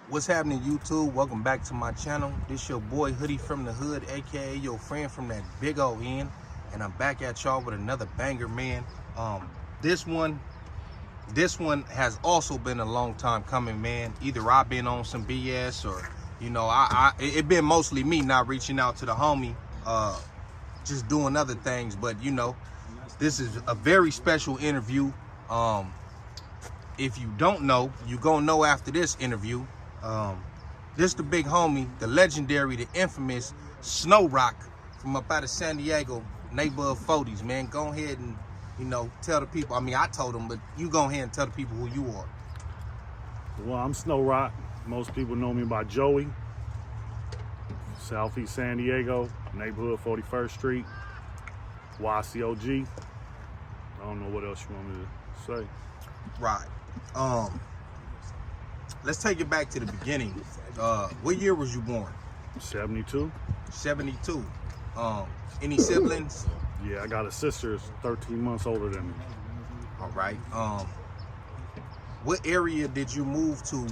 What's happening, YouTube? Welcome back to my channel. This your boy Hoodie from the Hood, aka your friend from that big old end, and I'm back at y'all with another banger, man. This one has also been a long time coming, man. Either I've been on some BS or it been mostly me not reaching out to the homie, just doing other things. But this is a very special interview. If you don't know, you gonna know after this interview. This the big homie, the legendary, the infamous Rocc from up out of San Diego, neighborhood 40s, man. Go ahead and, tell the people. I mean, I told them, but you go ahead and tell the people who you are. Well, I'm Rocc. Most people know me by Joey. Southeast San Diego, neighborhood 41st Street, YCOG. I don't know what else you want me to say. Right. Let's take it back to the beginning. What year was you born? 72. 72. Any siblings? Yeah, I got a sister that's 13 months older than me. All right. What area did you move to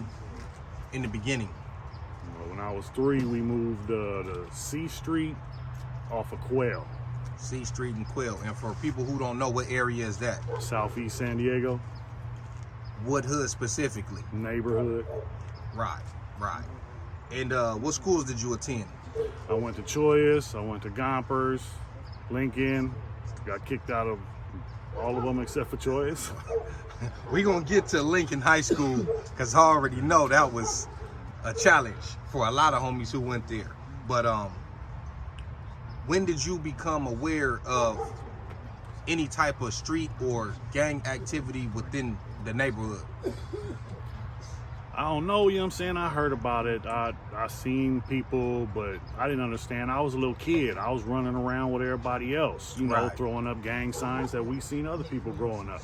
in the beginning? Well, when I was 3, we moved to C Street off of Quail. C Street and Quail. And for people who don't know, what area is that? Southeast San Diego. What hood specifically? Neighborhood. Right. And what schools did you attend? I went to Choias, I went to Gompers, Lincoln. Got kicked out of all of them except for Choias. We're going to get to Lincoln High School because I already know that was a challenge for a lot of homies who went there. But when did you become aware of any type of street or gang activity within the neighborhood? I don't know, you know what I'm saying? I heard about it. I seen people, but I didn't understand. I was a little kid. I was running around with everybody else, Right. throwing up gang signs that we seen other people throwing up.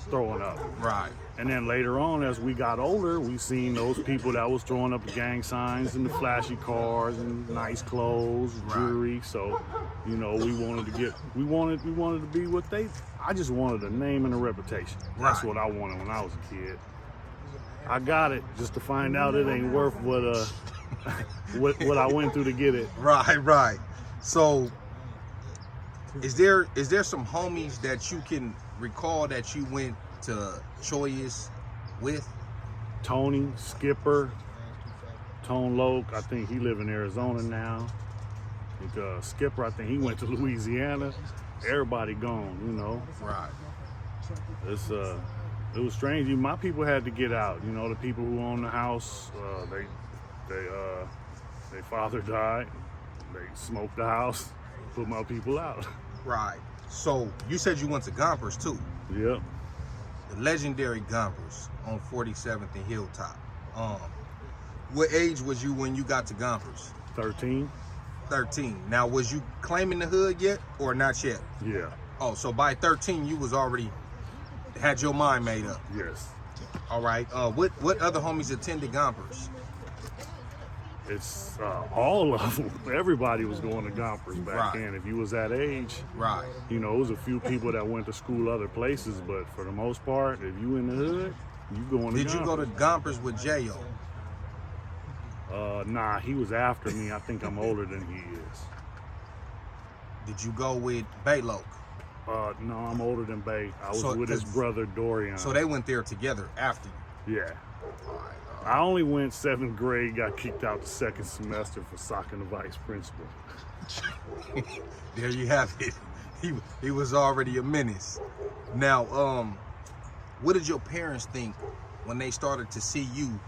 Right. And then later on, as we got older, we seen those people that was throwing up the gang signs and the flashy cars and nice clothes, jewelry. So, we wanted to be what I just wanted a name and a reputation. That's what I wanted when I was a kid. I got it just to find out it ain't worth what what I went through to get it. Right. So is there some homies that you can recall that you went to Choias with? Tony, Skipper, Tone Loke, I think he live in Arizona now. I think Skipper, I think he went to Louisiana. Everybody gone, Right. It was strange. My people had to get out. The people who own the house, their father died. They smoked the house, put my people out. Right. So you said you went to Gompers too. Yep. The legendary Gompers on 47th and Hilltop. What age was you when you got to Gompers? 13. 13. Now, was you claiming the hood yet or not yet? Yeah. Oh, so by 13 you was already had your mind made up. Yes. All right. What other homies attended Gompers? It's all of them. Everybody was going to Gompers back Right. then. If you was that age, Right. it was a few people that went to school other places, but for the most part, if you in the hood, you going to Did Gompers. you go to Gompers with J.O.? Nah, he was after me. I think I'm older than he is. Did you go with Bayloke? No, I'm older than Bay. I was So, with his 'cause- brother Dorian. So they went there together after you. Yeah. I only went 7th grade, got kicked out the 2nd semester for socking the vice principal. There you have it. He was already a menace. Now, what did your parents think when they started to see you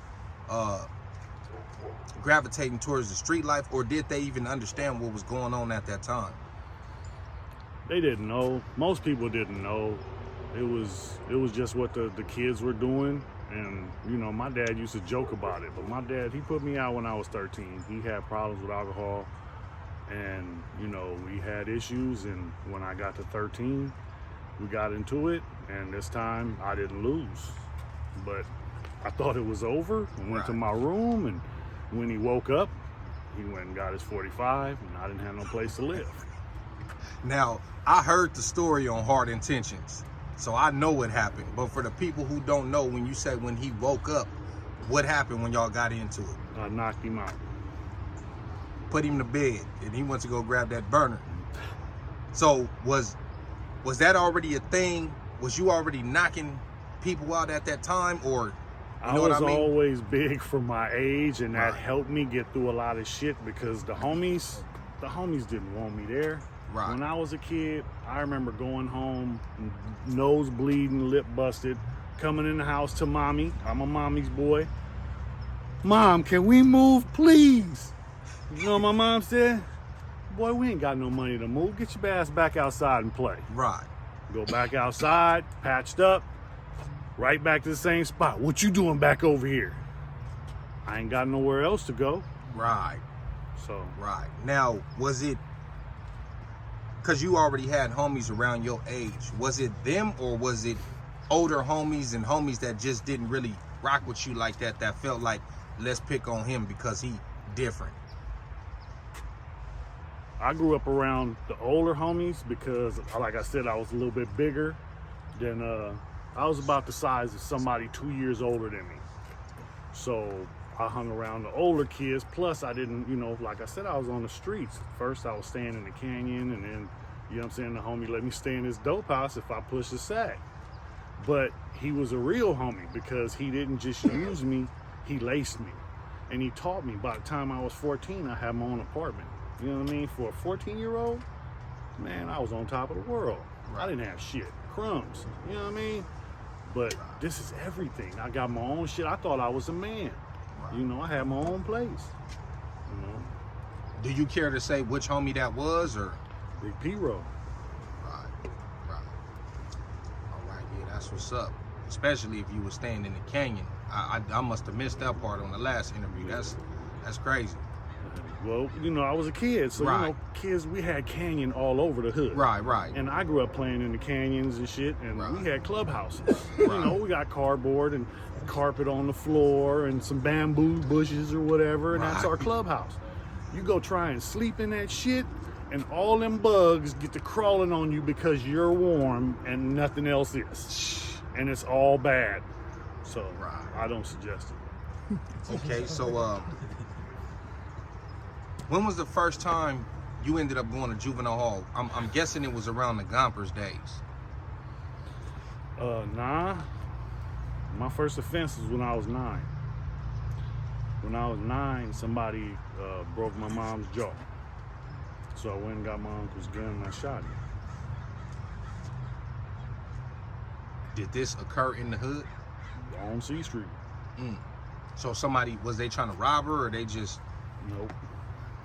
gravitating towards the street life, or did they even understand what was going on at that time? They didn't know. Most people didn't know. It was just what the kids were doing. And, my dad used to joke about it. But my dad, he put me out when I was 13. He had problems with alcohol. And, we had issues. And when I got to 13, we got into it. And this time, I didn't lose. But I thought it was over. I went to my room. And when he woke up, he went and got his 45. And I didn't have no place to live. Now, I heard the story on Hard Intentions, so I know what happened. But for the people who don't know, when you say when he woke up, What happened when y'all got into it? I knocked him out. Put him to bed, and he went to go grab that burner. So was that already a thing? Was you already knocking people out at that time, or I was always big for my age, and that helped me get through a lot of shit because the homies didn't want me there. Right. When I was a kid, I remember going home, nose bleeding, lip busted, coming in the house to mommy. I'm a mommy's boy. Mom, can we move, please? You know what my mom said? Boy, we ain't got no money to move. Get your ass back outside and play. Right. Go back outside, patched up, right back to the same spot. What you doing back over here? I ain't got nowhere else to go. Right. So. Right. Now, was it, because you already had homies around your age, was it them or was it older homies and homies that just didn't really rock with you like that, that felt like, let's pick on him because he different? I grew up around the older homies because, like I said, I was a little bit bigger than, I was about the size of somebody 2 years older than me. So I hung around the older kids. Plus I didn't, you know, like I said, I was on the streets. First I was staying in the canyon, and then, you know what I'm saying, the homie let me stay in his dope house if I pushed the sack. But he was a real homie because he didn't just use me, he laced me. And he taught me. By the time I was 14, I had my own apartment. You know what I mean? For a 14-year-old, man, I was on top of the world. Right. I didn't have shit, crumbs, you know what I mean? But this is everything. I got my own shit. I thought I was a man. Right. You know, I had my own place. You know. Do you care to say which homie that was, or? Big P-Roll. Right, right. All right, yeah, that's what's up. Especially if you were staying in the canyon. I must have missed that part on the last interview. That's crazy. Well, you know, I was a kid, so, right. You know, kids, we had canyon all over the hood. Right, right. And I grew up playing in the canyons and shit, and right. we had clubhouses. You know, we got cardboard and carpet on the floor and some bamboo bushes or whatever, and that's our clubhouse. You go try and sleep in that shit, and all them bugs get to crawling on you because you're warm and nothing else is. And it's all bad. So, I don't suggest it. Okay, so, when was the first time you ended up going to juvenile hall? I'm guessing it was around the Gompers days. Nah. My first offense was when I was 9. When I was 9, somebody broke my mom's jaw. So I went and got my uncle's gun and I shot him. Did this occur in the hood? On C Street. So somebody, was they trying to rob her, or they just? Nope.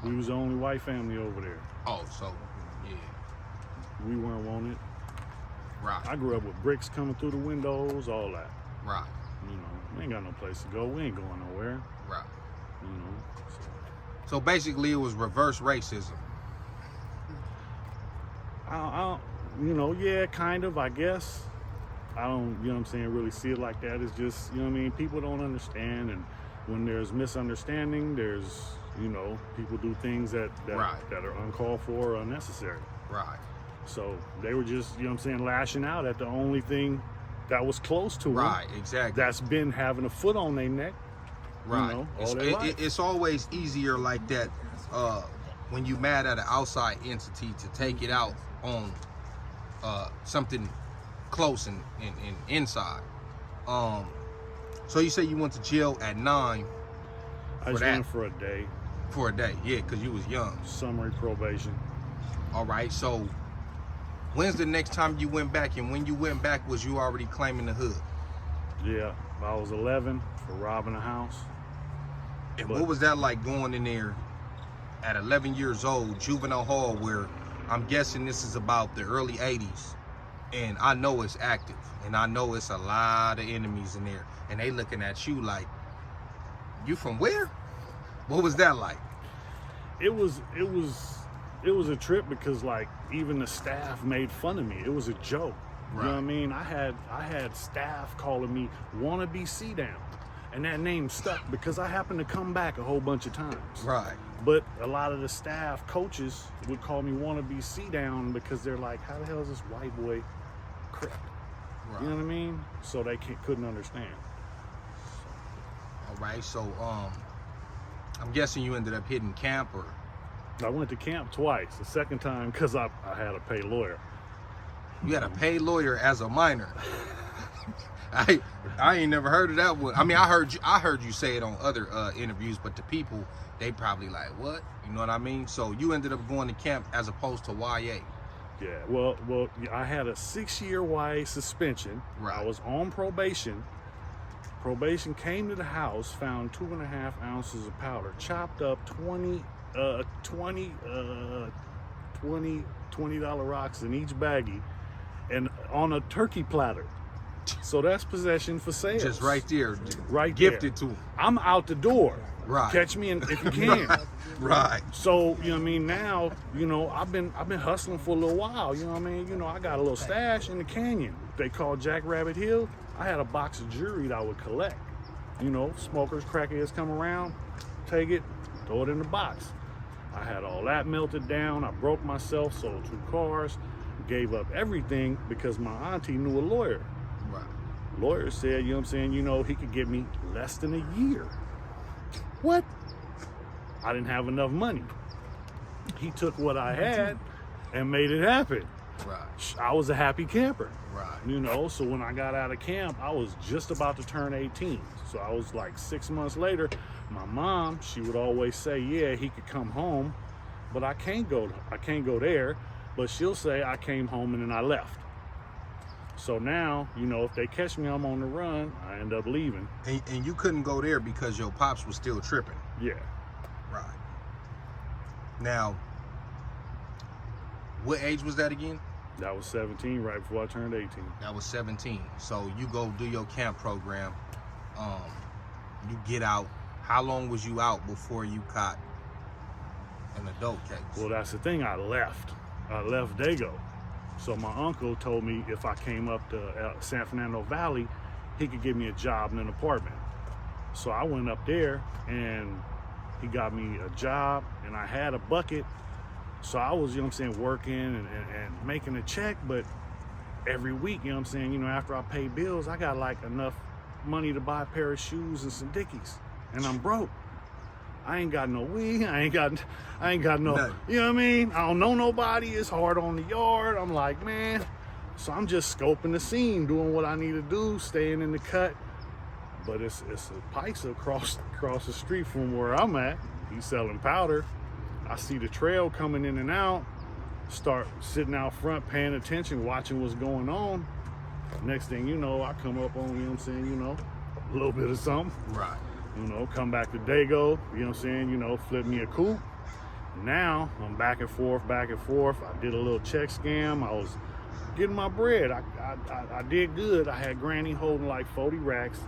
We was the only white family over there. Oh, so, yeah. We weren't wanted. Right. I grew up with bricks coming through the windows, all that. Right. You know, we ain't got no place to go. We ain't going nowhere. Right. You know. So basically, it was reverse racism. You know, yeah, kind of, I guess. I don't, you know what I'm saying, really see it like that. It's just, you know what I mean, people don't understand, and when there's misunderstanding, there's, you know, people do things that are uncalled for or unnecessary. Right. So they were just, you know what I'm saying, lashing out at the only thing that was close to them. Right, exactly. That's been having a foot on their neck. Right. You know, all their life. It's always easier like that when you mad at an outside entity to take it out on something close and inside. So you say you went to jail at 9. I just went for a day. For a day, yeah, because you was young. Summary probation. All right, so when's the next time you went back? And when you went back, was you already claiming the hood? Yeah, I was 11 for robbing a house. And what was that like going in there at 11 years old, juvenile hall, where I'm guessing this is about the early 80s, and I know it's active, and I know it's a lot of enemies in there, and they looking at you like, you from where? What was that like? It was a trip because, like, even the staff made fun of me. It was a joke. Right. You know what I mean? I had staff calling me wannabe C-Down, and that name stuck because I happened to come back a whole bunch of times. Right. But a lot of the staff coaches would call me wannabe C-Down because they're like, how the hell is this white boy crip? Right. You know what I mean? So they couldn't understand. All right, so I'm guessing you ended up hitting camp, or I went to camp twice. The second time because I had to pay lawyer. you had a paid lawyer as a minor. I ain't never heard of that one. I mean, I heard you say it on other interviews, but the people, they probably like, what? You know what I mean? So you ended up going to camp as opposed to YA. Yeah, well, I had a 6-year YA suspension. Right. I was on probation. Probation came to the house, found 2.5 ounces of powder, chopped up $20 rocks in each baggie, and on a turkey platter. So that's possession for sale. Just right there. Right Gifted there. to him. I'm out the door. Right. Catch me if you can. Right. So, you know what I mean, now, you know, I've been hustling for a little while, you know what I mean? You know, I got a little stash in the canyon. They call Jackrabbit Hill. I had a box of jewelry that I would collect. You know, smokers, crackheads come around, take it, throw it in the box. I had all that melted down. I broke myself, sold 2 cars, gave up everything because my auntie knew a lawyer. Right. Lawyer said, you know what I'm saying, you know, he could get me less than a year. What? I didn't have enough money. He took what I had and made it happen. Right. I was a happy camper. Right. You know, so when I got out of camp, I was just about to turn 18. So I was like 6 months later. My mom, she would always say, yeah, he could come home, but I can't go there. But she'll say I came home and then I left. So now, you know, if they catch me, I'm on the run, I end up leaving. And you couldn't go there because your pops was still tripping. Yeah. Right. Now, what age was that again? That was 17, right before I turned 18. That was 17. So you go do your camp program. You get out. How long was you out before you caught an adult case? Well, that's the thing. I left Dago. So my uncle told me if I came up to San Fernando Valley, he could give me a job in an apartment. So I went up there and he got me a job and I had a bucket. So I was, you know what I'm saying, working and making a check, but every week, you know what I'm saying, you know, after I pay bills, I got like enough money to buy a pair of shoes and some Dickies. And I'm broke. I ain't got no weed. I ain't got no, Nothing. you know what I mean? I don't know nobody. It's hard on the yard. I'm like, man. So I'm just scoping the scene, doing what I need to do, staying in the cut. But it's a Paisa across the street from where I'm at. He's selling powder. I see the trail coming in and out. Start sitting out front, paying attention, watching what's going on. Next thing you know, I come up on, you know what I'm saying, you know, a little bit of something. Right. You know, come back to Dago, you know what I'm saying, you know, flip me a coupe. Now, I'm back and forth. I did a little check scam. I was getting my bread. I did good. I had Granny holding like 40 racks.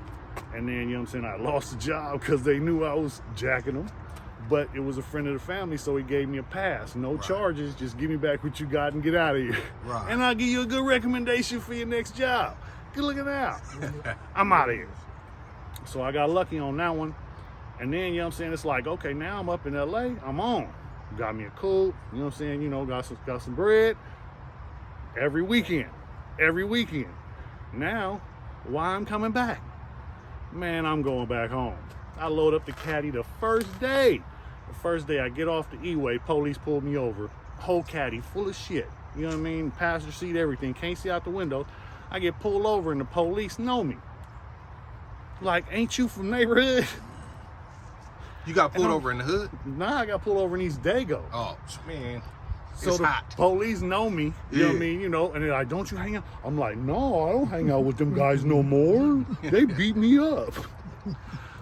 And then, you know what I'm saying, I lost the job because they knew I was jacking them. But it was a friend of the family, so he gave me a pass. No charges, just give me back what you got and get out of here. Right. And I'll give you a good recommendation for your next job. Good looking out. I'm out of here. So I got lucky on that one. And then, you know what I'm saying, it's like, okay, now I'm up in LA, I'm on. Got me a coupe, you know what I'm saying, you know, got some bread. Every weekend. Now, why I'm coming back? Man, I'm going back home. I load up the caddy the first day. The first day I get off the E-way, police pulled me over. Whole caddy full of shit. You know what I mean? Passenger seat, everything. Can't see out the window. I get pulled over and the police know me. Like, ain't you from neighborhood? You got pulled over in the hood? Nah, I got pulled over in East Dago. Oh, man. So It's the hot. police know me, you know what I mean, you know, and they're like, don't you hang out? I'm like, no, I don't hang out with them guys no more. They beat me up.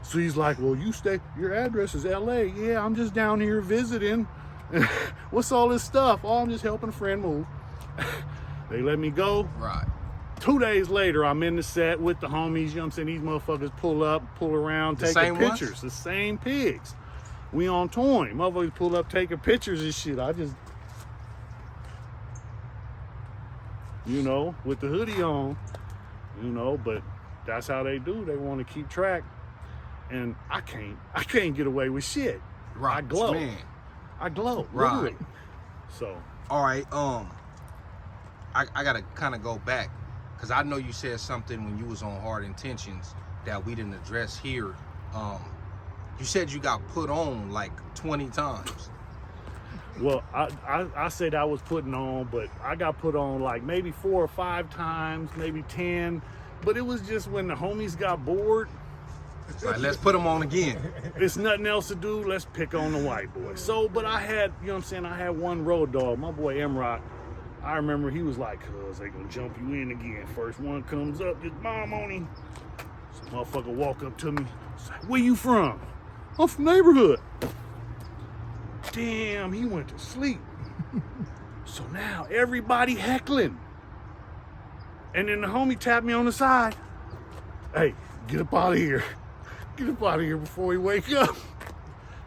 So he's like, well, your address is LA. Yeah, I'm just down here visiting. What's all this stuff? Oh, I'm just helping a friend move. They let me go. Right. 2 days later, I'm in the set with the homies. You know what I'm saying? These motherfuckers pull up, pull around, taking same ones? pictures. The same pigs. We on tour. Motherfuckers pull up, taking pictures and shit. I just, you know, with the hoodie on, you know, but that's how they do. They want to keep track. And I can't get away with shit. Right. I glow. Man. I glow. Right. Literally. So. All right. I gotta kind of go back because I know you said something when you was on Hard Intentions that we didn't address here You said you got put on like 20 times. Well, I said I was putting on, but I got put on like maybe 4 or 5 times, maybe 10. But it was just when the homies got bored. It's like, let's put them on again. There's nothing else to do. Let's pick on the white boy. So, but I had, you know what I'm saying? I had one road dog, my boy Rocc. I remember he was like, cuz they gonna jump you in again. First one comes up, just bomb on him. This motherfucker walk up to me. Say, where you from? I'm from neighborhood. Damn, he went to sleep. So now everybody heckling. And then the homie tapped me on the side. Hey, get up out of here. Get up out of here before he wake up.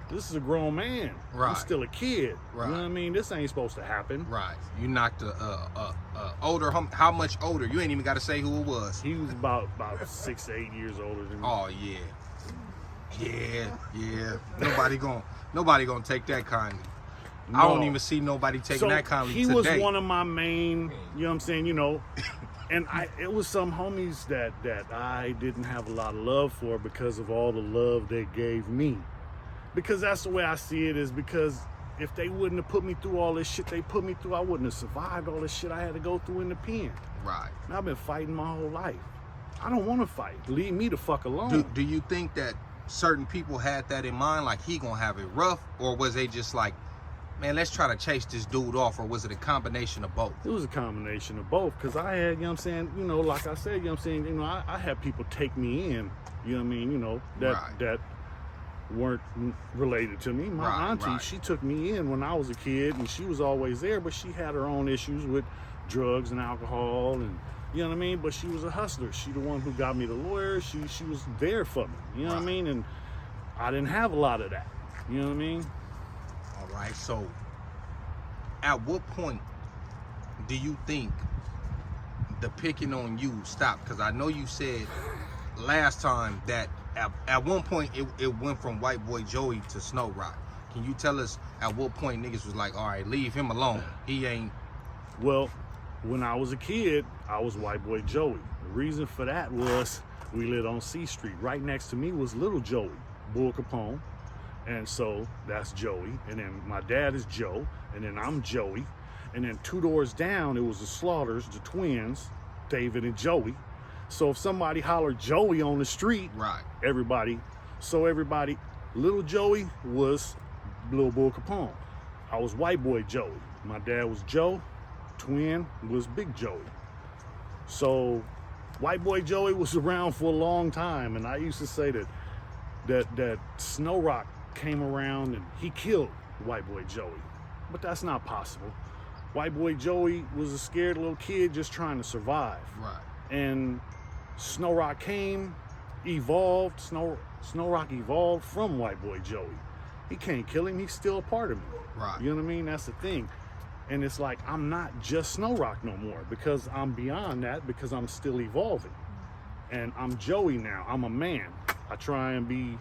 This is a grown man. Right. I'm still a kid. Right. You know what I mean? This ain't supposed to happen. Right. You knocked older. How much older? You ain't even got to say who it was. He was about 6 to 8 years older than me. Oh yeah. Yeah. Nobody gonna take that kindly. No. I don't even see nobody taking that kindly he today. was one of my main, you know what I'm saying, you know, and it was some homies that I didn't have a lot of love for because of all the love they gave me. Because that's the way I see it, is because if they wouldn't have put me through all this shit they put me through, I wouldn't have survived all this shit I had to go through in the pen. Right. And I've been fighting my whole life. I don't want to fight. Leave me the fuck alone. Do you think that certain people had that in mind, like he gonna have it rough, or was they just like, man, let's try to chase this dude off, or was it a combination of both? It was a combination of both, because I had, you know what I'm saying, you know, like I said, you know what I'm saying, you know, I had people take me in, you know what I mean, you know, that weren't related to me. My auntie, she took me in when I was a kid, and she was always there, but she had her own issues with drugs and alcohol, and you know what I mean? But she was a hustler. She the one who got me the lawyer. She was there for me. You know what I mean? And I didn't have a lot of that. You know what I mean? All right. So at what point do you think the picking on you stopped? Because I know you said last time that at one point it went from White Boy Joey to Snow Rocc. Can you tell us at what point niggas was like, all right, leave him alone. He ain't. Well, when I was a kid, I was White Boy Joey. The reason for that was we lived on C Street. Right next to me was Little Joey, Bull Capone. And so that's Joey. And then my dad is Joe. And then I'm Joey. And then 2 doors down, it was the Slaughters, the twins, David and Joey. So if somebody hollered Joey on the street, everybody, Little Joey was Little Bull Capone. I was White Boy Joey. My dad was Joe. Twin was Big Joey. So White Boy Joey was around for a long time, and I used to say that Snow Rocc came around and he killed White Boy Joey, but that's not possible. White Boy Joey was a scared little kid just trying to survive. And Snow Rocc came, evolved. Snow Rocc evolved from White Boy Joey. He can't kill him. He's still a part of me. You know what I mean? That's the thing. And it's like, I'm not just Snow Rocc no more, because I'm beyond that, because I'm still evolving. And I'm Joey now. I'm a man. I try and be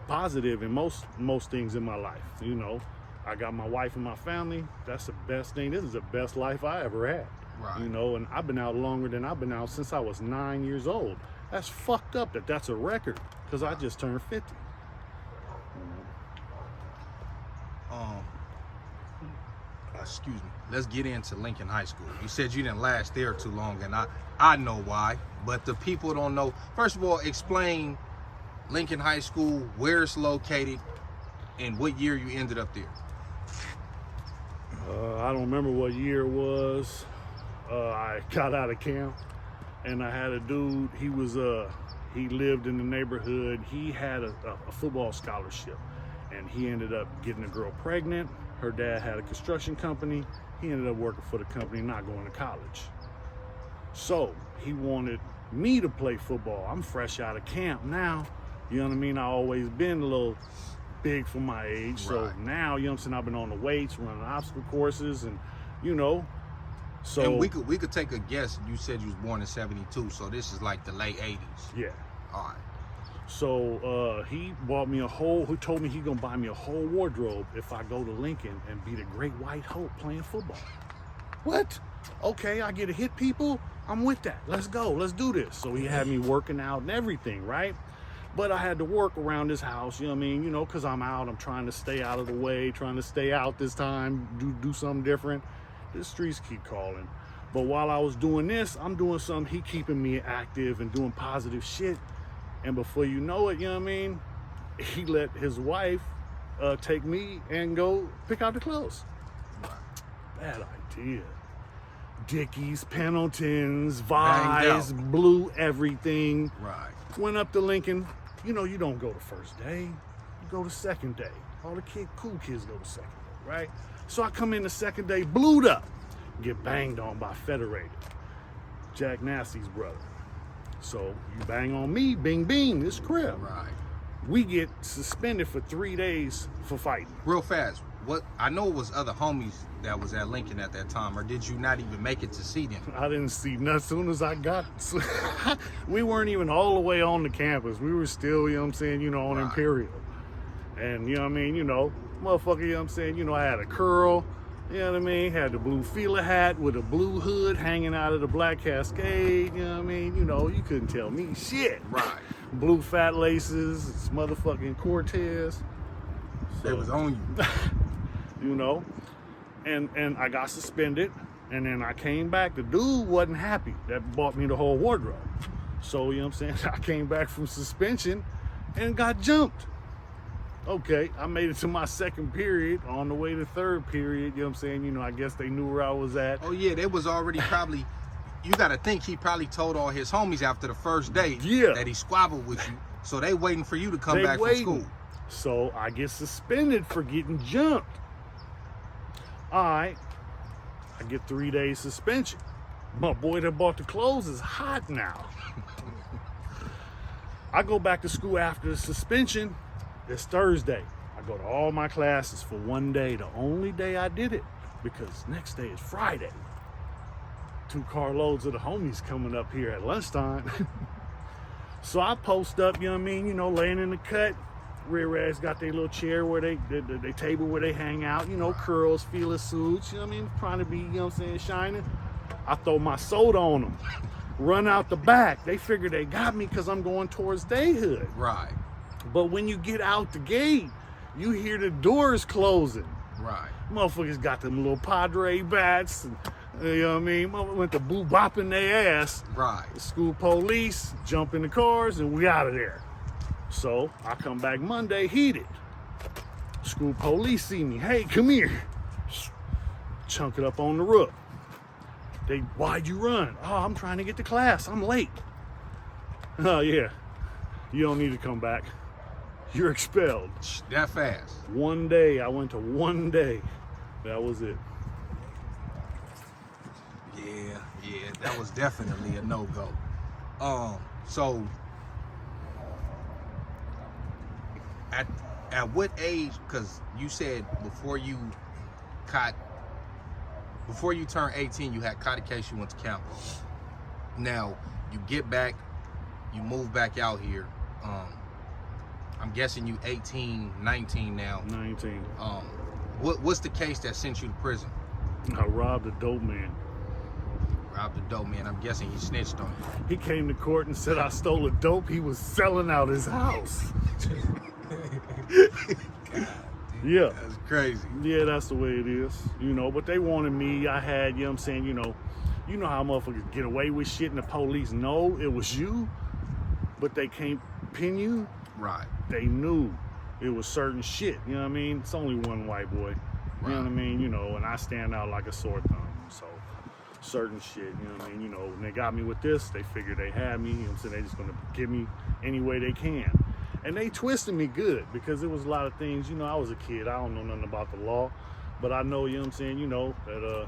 positive in most things in my life. You know, I got my wife and my family. That's the best thing. This is the best life I ever had. You know, and I've been out longer than I've been out since I was 9 years old. That's fucked up that's a record, because I just turned 50. Excuse me. Let's get into Lincoln High School. You said you didn't last there too long, and I know why. But the people don't know. First of all, explain Lincoln High School, where it's located, and what year you ended up there. I don't remember what year it was. I got out of camp, and I had a dude. He lived in the neighborhood. He had a football scholarship, and he ended up getting a girl pregnant. Her dad had a construction company. He ended up working for the company, not going to college. So he wanted me to play football. I'm fresh out of camp now. You know what I mean? I always been a little big for my age. So now, you know what I'm saying, I've been on the weights, running obstacle courses, and you know. So and we could take a guess. You said you was born in 72, so this is like the late 80s. Yeah. All right. So he bought me he told me he gonna buy me a whole wardrobe if I go to Lincoln and be the Great White Hope playing football. What? Okay, I get to hit people. I'm with that. Let's go. Let's do this. So he had me working out and everything, right? But I had to work around this house, you know what I mean? You know, because I'm out, I'm trying to stay out of the way, trying to stay out this time, do something different. The streets keep calling. But while I was doing this, I'm doing something, he keeping me active and doing positive shit. And before you know it, you know what I mean? He let his wife take me and go pick out the clothes. Bad idea. Dickies, Pendletons, Vi's, Blue, everything. Right. Went up to Lincoln. You know, you don't go the first day. You go the second day. All the cool kids go the second day, right? So I come in the second day, blued up. Get banged on by Federated, Jack Nasty's brother. So you bang on me, bing, bing, this crib. Right. We get suspended for 3 days for fighting. Real fast. What I know it was other homies that was at Lincoln at that time, or did you not even make it to see them? I didn't see nothing. As soon as I got, we weren't even all the way on the campus. We were still, you know what I'm saying, you know, on Imperial. And you know what I mean, you know, motherfucker, you know what I'm saying, you know, I had a curl. You know what I mean? Had the blue feeler hat with a blue hood hanging out of the black Cascade. You know what I mean? You know, you couldn't tell me shit. Right. Blue fat laces, it's motherfucking Cortez. So, they was on you. You know? And I got suspended. And then I came back. The dude wasn't happy. That bought me the whole wardrobe. So, you know what I'm saying? I came back from suspension and got jumped. Okay, I made it to my second period. On the way to third period, you know what I'm saying? You know, I guess they knew where I was at. Oh yeah, they was already probably, you gotta think he probably told all his homies after the first day that he squabbled with you. So they waiting for you to come back from school. So I get suspended for getting jumped. All right, I get 3 days suspension. My boy that bought the clothes is hot now. I go back to school after the suspension. It's Thursday. I go to all my classes for 1 day, the only day I did it, because next day is Friday. 2 carloads of the homies coming up here at lunchtime. So I post up, you know what I mean, you know, laying in the cut. Rear ass got their little chair where they table where they hang out, you know, curls, feeler suits, you know what I mean, trying to be, you know what I'm saying, shining. I throw my soda on them, run out the back. They figure they got me because I'm going towards day hood. Right. But when you get out the gate, you hear the doors closing. Right. Motherfuckers got them little Padre bats. And, you know what I mean? Motherfuckers went to boo bopping their ass. Right. The school police jump in the cars and we out of there. So I come back Monday heated. School police see me. Hey, come here. Chunk it up on the roof. Why'd you run? Oh, I'm trying to get to class. I'm late. Oh, yeah. You don't need to come back. You're expelled. That fast. 1 day. I went to 1 day. That was it. Yeah, that was definitely a no-go. So at what age, because you said before you turned 18, you had caught a case, you went to campus. Now, you get back, you move back out here. I'm guessing you 18, 19 now. 19. What's the case that sent you to prison? I robbed a dope man. Robbed a dope man. I'm guessing he snitched on you. He came to court and said I stole a dope. He was selling out his house. God, yeah. That's crazy. Yeah, that's the way it is. You know, but they wanted me. I had, you know what I'm saying, you know how motherfuckers get away with shit and the police know it was you, but they can't pin you. Right. They knew it was certain shit, you know what I mean? It's only one white boy, you know what I mean? You know, and I stand out like a sore thumb, so certain shit, you know what I mean? You know, when they got me with this, they figured they had me, you know what I'm saying? They just gonna give me any way they can. And they twisted me good because there was a lot of things, you know, I was a kid, I don't know nothing about the law, but I know, you know what I'm saying, you know, that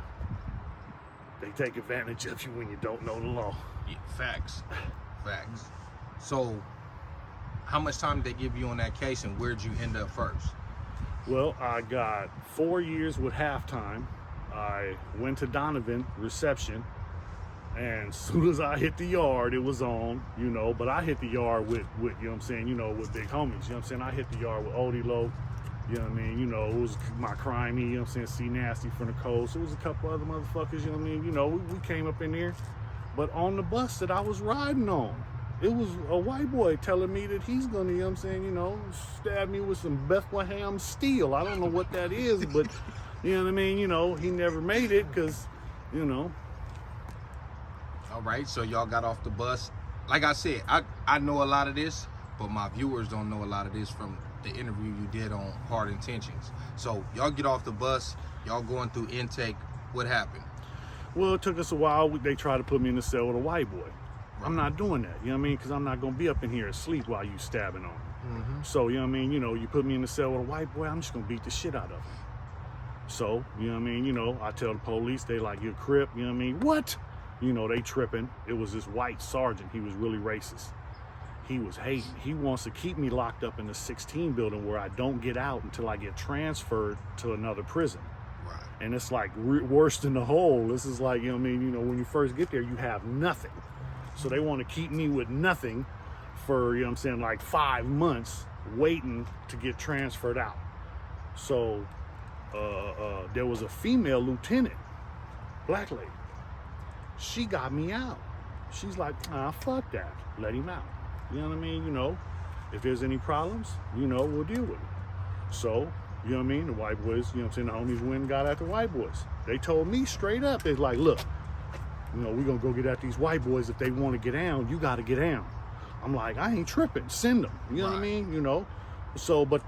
they take advantage of you when you don't know the law. Yeah, facts. So, how much time did they give you on that case, and where'd you end up first? Well, I got 4 years with halftime. I went to Donovan reception, and as soon as I hit the yard, it was on, you know, but I hit the yard with you know what I'm saying, you know, with big homies, you know what I'm saying? I hit the yard with Odie Low, you know what I mean? You know, it was my crimey, you know what I'm saying, C Nasty from the coast. It was a couple other motherfuckers, you know what I mean? You know, we came up in there, but on the bus that I was riding on, it was a white boy telling me that he's gonna, you know what I'm saying, you know, stab me with some Bethlehem steel. I don't know what that is, but you know what I mean, you know, he never made it because, you know. All right, so y'all got off the bus. Like I said, I know a lot of this, but my viewers don't know a lot of this from the interview you did on Hard Intentions. So y'all get off the bus, y'all going through intake. What happened? Well, it took us a while. They tried to put me in the cell with a white boy. Right. I'm not doing that, you know what I mean? Because I'm not going to be up in here asleep while you stabbing on me. Mm-hmm. So, you know what I mean? You know, you put me in the cell with a white boy, I'm just going to beat the shit out of him. So, you know what I mean? You know, I tell the police, they like, you're a Crip, you know what I mean? What? You know, they tripping. It was this white sergeant. He was really racist. He was hating. He wants to keep me locked up in the 16 building where I don't get out until I get transferred to another prison. Right. And it's like worse than the hole. This is like, you know what I mean? You know, when you first get there, you have nothing. So they want to keep me with nothing for, you know what I'm saying, like 5 months waiting to get transferred out. So there was a female lieutenant, black lady. She got me out. She's like, fuck that. Let him out. You know what I mean? You know, if there's any problems, you know, we'll deal with it. So, you know what I mean? The white boys, you know what I'm saying? The homies went and got at the white boys. They told me straight up, they're like, look, you know, we're going to go get at these white boys. If they want to get down, you got to get down. I'm like, I ain't tripping. Send them. You know what I mean? You know? So, but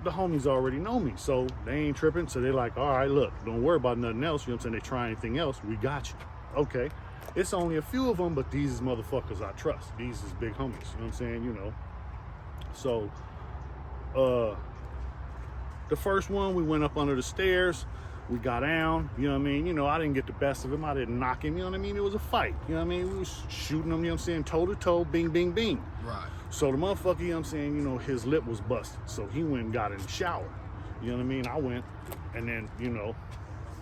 the homies already know me. So they ain't tripping. So they're like, all right, look, don't worry about nothing else. You know what I'm saying? They try anything else. We got you. Okay. It's only a few of them, but these is motherfuckers I trust. These is big homies. You know what I'm saying? You know? So, the first one, we went up under the stairs. We got down, you know what I mean? You know, I didn't get the best of him. I didn't knock him, you know what I mean? It was a fight, you know what I mean? We was shooting him, you know what I'm saying, toe to toe, bing, bing, bing. Right. So the motherfucker, you know what I'm saying, you know, his lip was busted. So he went and got in the shower. You know what I mean? I went, and then, you know,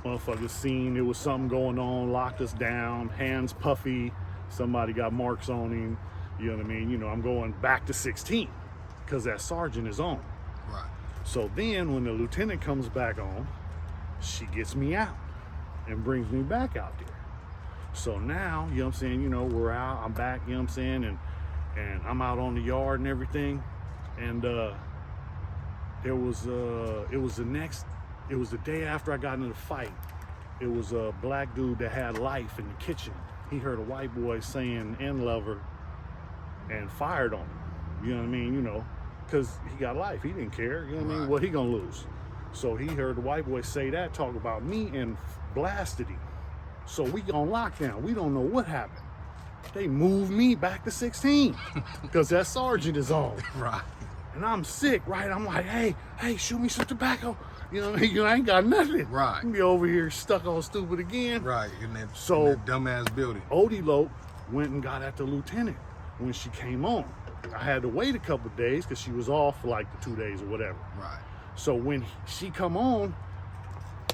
motherfucker seen there was something going on, locked us down, hands puffy, somebody got marks on him. You know what I mean? You know, I'm going back to 16 because that sergeant is on. Right. So then when the lieutenant comes back on, she gets me out and brings me back out there. So now, you know what I'm saying, you know, we're out, I'm back, you know what I'm saying, and I'm out on the yard and everything. And it was the day after I got into the fight. It was a black dude that had life in the kitchen. He heard a white boy saying "N lover" and fired on him. You know what I mean? You know, because he got life. He didn't care. You know what I mean? What he gonna lose? So he heard the white boy say that, talk about me, and blasted him. So we on lockdown. We don't know what happened. They moved me back to 16 because that sergeant is on. Right. And I'm sick, right? I'm like, hey, shoot me some tobacco. You know what I mean? I ain't got nothing. Right. Be over here stuck all stupid again. Right. In that dumbass building. Odilo went and got at the lieutenant when she came on. I had to wait a couple of days because she was off for like the 2 days or whatever. Right. So when she come on,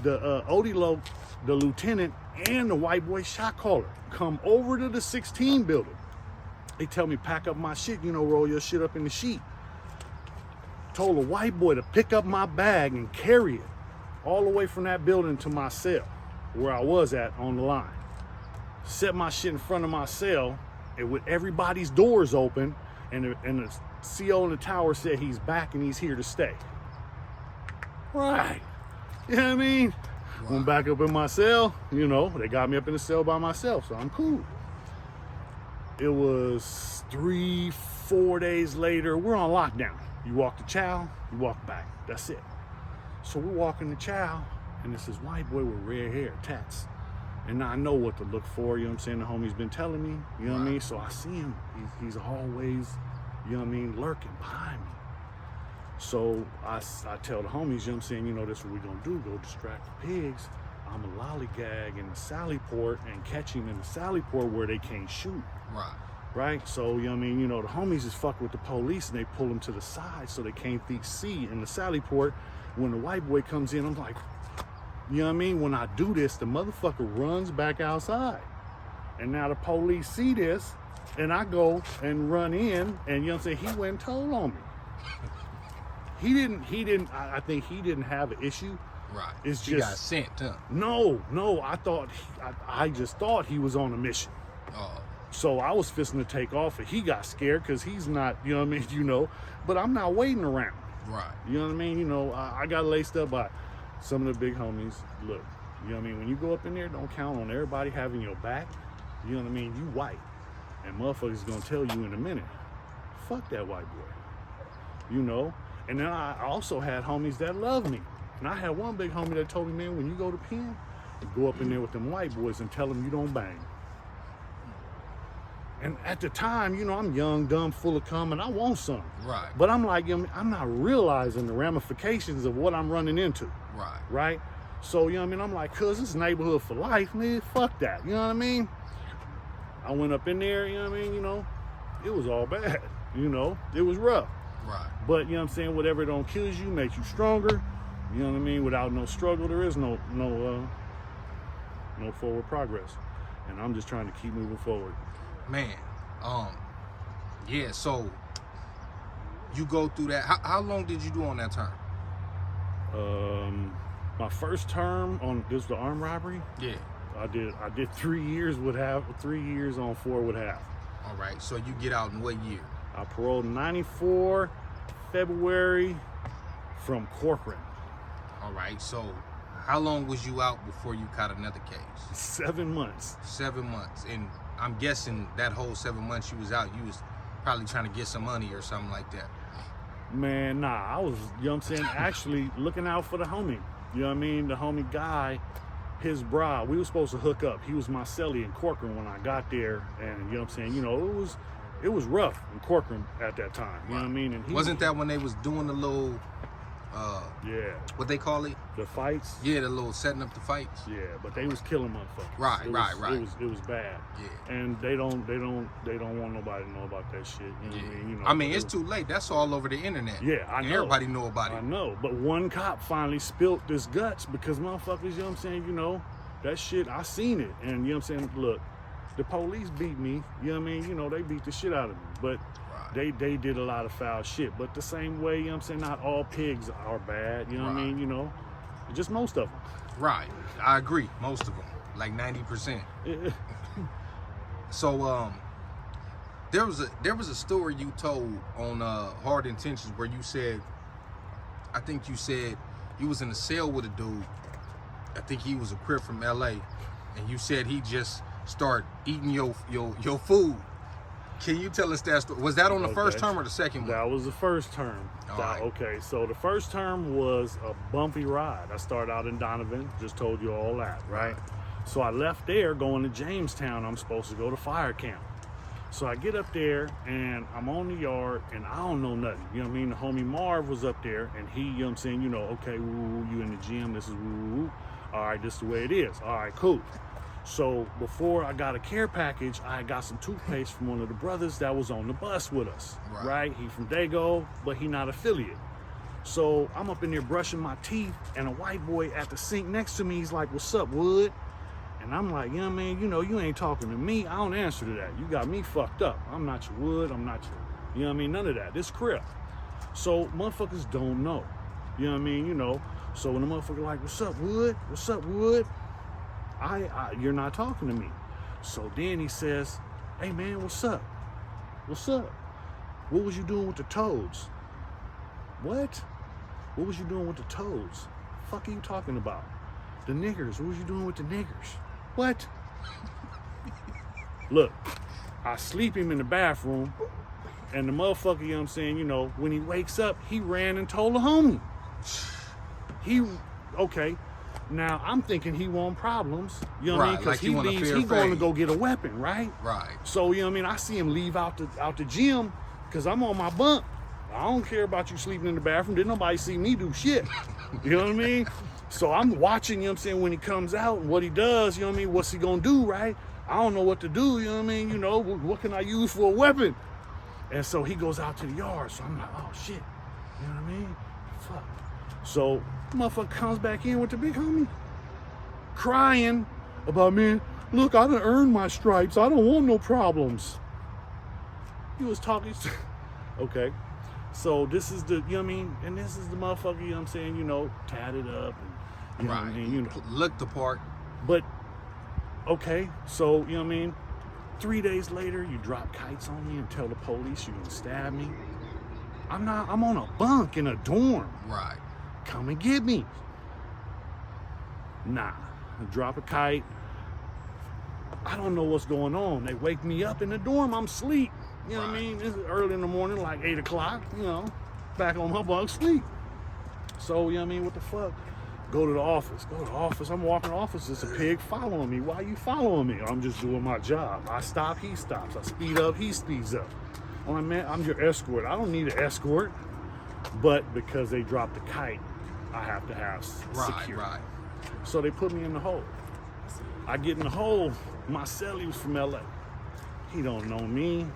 the Odilo, the lieutenant, and the white boy shot caller come over to the 16 building. They tell me, pack up my shit, you know, roll your shit up in the sheet. Told the white boy to pick up my bag and carry it all the way from that building to my cell where I was at on the line. Set my shit in front of my cell, and with everybody's doors open, and the CO in the tower said he's back and he's here to stay. Right. You know what I mean? Wow. Went back up in my cell, you know, they got me up in the cell by myself, so I'm cool. It was 3-4 days later, we're on lockdown. You walk to chow, you walk back. That's it. So we're walking to chow, and it's this white boy with red hair, tats. And I know what to look for, you know what I'm saying? The homie's been telling me, you know what I mean? So I see him. He's always, you know what I mean, lurking behind me. So I tell the homies, you know what I'm saying, you know, this is what we're going to do. Go distract the pigs. I'm a lollygag in the sally port and catch him in the sally port where they can't shoot. Right. Right? So, you know what I mean, you know, the homies is fucking with the police and they pull him to the side so they can't see in the sally port. When the white boy comes in, I'm like, you know what I mean? When I do this, the motherfucker runs back outside. And now the police see this, and I go and run in, and you know what I'm saying? He went and told on me. I think he didn't have an issue. Right. It's he just, got sent, huh? No, I just thought he was on a mission. Oh. So I was fixing to take off, and he got scared because he's not, you know what I mean, but I'm not waiting around. Right. You know what I mean? I got laced up by some of the big homies. Look, you know what I mean? When you go up in there, don't count on everybody having your back. You know what I mean? You white. And motherfuckers gonna tell you in a minute, fuck that white boy. And then I also had homies that loved me. And I had one big homie that told me, man, when you go to pen, go up in there with them white boys and tell them you don't bang. And at the time, I'm young, dumb, full of cum, and I want some. Right. But I'm like, I'm not realizing the ramifications of what I'm running into. Right. Right? So, I'm like, cuz this neighborhood for life, man, fuck that. You know what I mean? I went up in there, it was all bad. It was rough. Right. But, whatever don't kill you makes you stronger. You know what I mean? Without no struggle, there is no forward progress. And I'm just trying to keep moving forward. Man, yeah, so you go through that. How long did you do on that term? My first term on this the armed robbery. Yeah. I did 3 years with half, 3 years on 4 with half. All right, so you get out in what year? I paroled in 94, February, from Corcoran. All right, so how long was you out before you caught another case? 7 months. 7 months, and I'm guessing that whole 7 months you was out, you was probably trying to get some money or something like that. Man, nah, I was, actually looking out for the homie. You know what I mean? The homie guy, his bra, we were supposed to hook up. He was my cellie in Corcoran when I got there, and it was rough in Corcoran at that time. You know what I mean? And wasn't that when they was doing the little yeah, what they call it? the fights? Yeah, the little setting up the fights. Yeah, but they was killing motherfuckers. Right. It was bad. Yeah. And they don't want nobody to know about that shit. You know what I mean? I mean, it's too late. That's all over the internet. Yeah, I know. Everybody know about it. I know. But one cop finally spilt this guts because motherfuckers, that shit, I seen it. And look, the police beat me, they beat the shit out of me. But they did a lot of foul shit. But the same way, not all pigs are bad, you know what I mean? Just most of them. Right. I agree. Most of them. Like 90%. So there was a story you told on Hard Intentions where you said, I think you said you was in a cell with a dude. I think he was a Crip from LA, and you said he just start eating your food. Can you tell us that story? Was that on the first term or the second one? That was the first term. Right. Okay, so the first term was a bumpy ride. I started out in Donovan, just told you all that, right? So I left there going to Jamestown. I'm supposed to go to fire camp. So I get up there and I'm on the yard and I don't know nothing. You know what I mean? The homie Marv was up there and he, okay, woo, you in the gym, this is woo. All right, this is the way it is. All right, cool. So before I got a care package, I got some toothpaste from one of the brothers that was on the bus with us, right? He from Dago, but he not affiliate. So I'm up in there brushing my teeth, and a white boy at the sink next to me, he's like, "What's up, Wood?" And I'm like, "Yeah, man, you ain't talking to me. I don't answer to that. You got me fucked up. I'm not your Wood. I'm not your, none of that. This Crip." So motherfuckers don't know. You know what I mean? So when the motherfucker like, "What's up, Wood? What's up, Wood?" You're not talking to me. So then he says, "Hey man, what's up? What's up? What was you doing with the toads?" "What? What was you doing with the toads? Fuck are you talking about? The niggers. What was you doing with the niggers?" "What?" Look, I sleep him in the bathroom, and the motherfucker, when he wakes up, he ran and told the homie. Okay. Now, I'm thinking he want problems, you know what I mean? Because like he leaves, he going to go get a weapon, right? Right. So, I see him leave out the gym because I'm on my bunk. I don't care about you sleeping in the bathroom. Didn't nobody see me do shit. You know what I mean? So I'm watching, when he comes out and what he does, what's he going to do, right? I don't know what to do, you know what I mean? What can I use for a weapon? And so he goes out to the yard. So I'm like, oh, shit. You know what I mean? Fuck. So motherfucker comes back in with the big homie, crying about, "Man, look, I done earned my stripes. I don't want no problems." He was talking. Okay. So this is the, and this is the motherfucker, tatted up. And, Looked the part. But, okay, so, 3 days later, you drop kites on me and tell the police you're gonna stab me. I'm on a bunk in a dorm. Right. Come and get me. Nah, I drop a kite. I don't know what's going on. They wake me up in the dorm, I'm asleep. You know what I mean? It's early in the morning, like 8 o'clock, you know, back on my bunk, sleep. So, you know what I mean, what the fuck? Go to the office, I'm walking the office, there's a pig following me. Why you following me? I'm just doing my job. I stop, he stops. I speed up, he speeds up. I'm like, man, I'm your escort. I don't need an escort. But because they dropped the kite, I have to have security. Right. So they put me in the hole. I get in the hole, my cellie was from LA. He don't know me.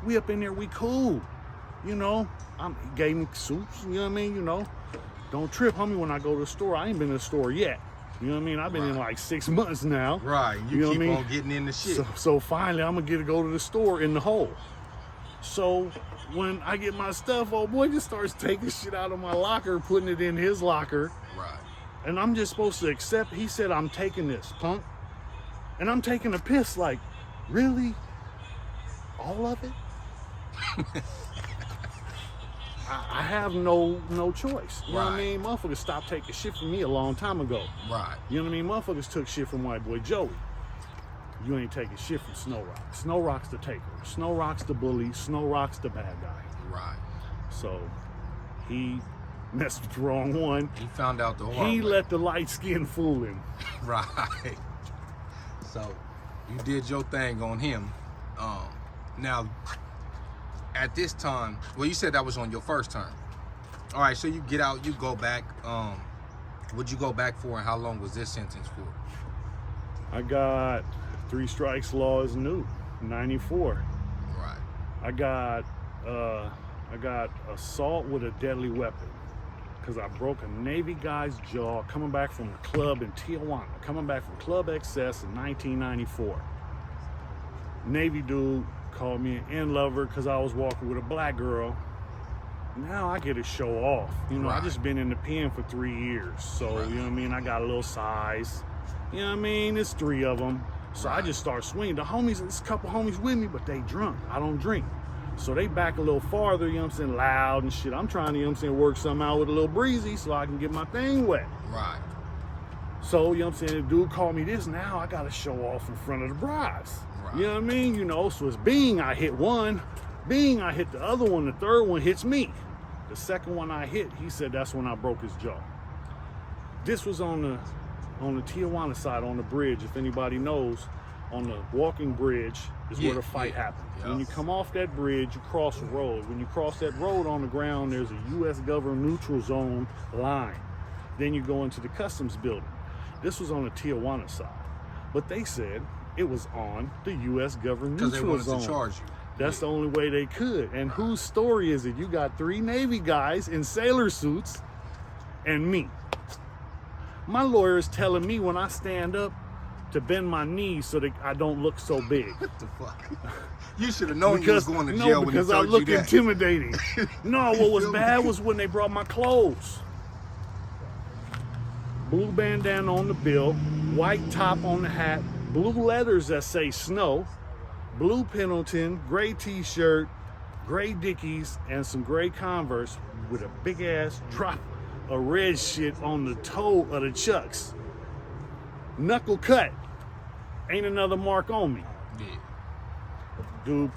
We up in there, we cool. You know, he gave me suits, you know what I mean? You know, don't trip, homie, when I go to the store. I ain't been to the store yet. You know what I mean? I've been in like 6 months now. Right, you know keep what I mean? on getting in the shit. So finally, I'm gonna get to go to the store in the hole. So when I get my stuff, old boy just starts taking shit out of my locker, putting it in his locker. Right. And I'm just supposed to accept. He said, I'm taking this, punk. And I'm taking a piss, like, really? All of it? I have no choice. You know what I mean? Motherfuckers stopped taking shit from me a long time ago. Right. You know what I mean? Motherfuckers took shit from white boy Joey. You ain't taking shit from Snow Rock. Snow Rock's the taker. Snow Rock's the bully. Snow Rock's the bad guy. Right. So he messed with the wrong one. He found out the hard He way. let the light skin fool him. Right. So you did your thing on him. Now, at this time, well, you said that was on your first term. All right, so you get out, you go back. What'd you go back for, and how long was this sentence for? I got 3 strikes, law is new, 94. Right. I got assault with a deadly weapon because I broke a Navy guy's jaw coming back from a club in Tijuana, coming back from Club XS in 1994. Navy dude called me an end lover because I was walking with a black girl. Now I get to show off. You know, I just been in the pen for 3 years. So, you know what I mean? I got a little size. You know what I mean? It's 3 of them. So I just start swinging. The homies, there's a couple homies with me, but they drunk. I don't drink. So they back a little farther, you know what I'm saying, loud and shit. I'm trying to, you know what I'm saying, work something out with a little breezy so I can get my thing wet. Right. So, you know what I'm saying, the dude called me this. Now I got to show off in front of the brides. Right. You know what I mean? You know, so it's Bing, I hit one. Bing, I hit the other one. The third one hits me. The second one I hit, he said that's when I broke his jaw. This was on the Tijuana side, on the bridge. If anybody knows, on the walking bridge is where the fight happened. When you come off that bridge, you cross the road. When you cross that road on the ground, there's a U.S. government neutral zone line. Then you go into the customs building. This was on the Tijuana side. But they said it was on the U.S. government neutral zone. Because they wanted to charge you. That's the only way they could. And whose story is it? You got 3 Navy guys in sailor suits and me. My lawyer is telling me when I stand up to bend my knees so that I don't look so big. What the fuck? You should have known you was going to jail when he told you that. Because I look intimidating. No, what was bad was when they brought my clothes. Blue bandana on the bill, white top on the hat, blue letters that say snow, blue Pendleton, gray t-shirt, gray Dickies, and some gray Converse with a big ass drop of red shit on the toe of the Chucks. Knuckle cut. Ain't another mark on me. Yeah. Dude,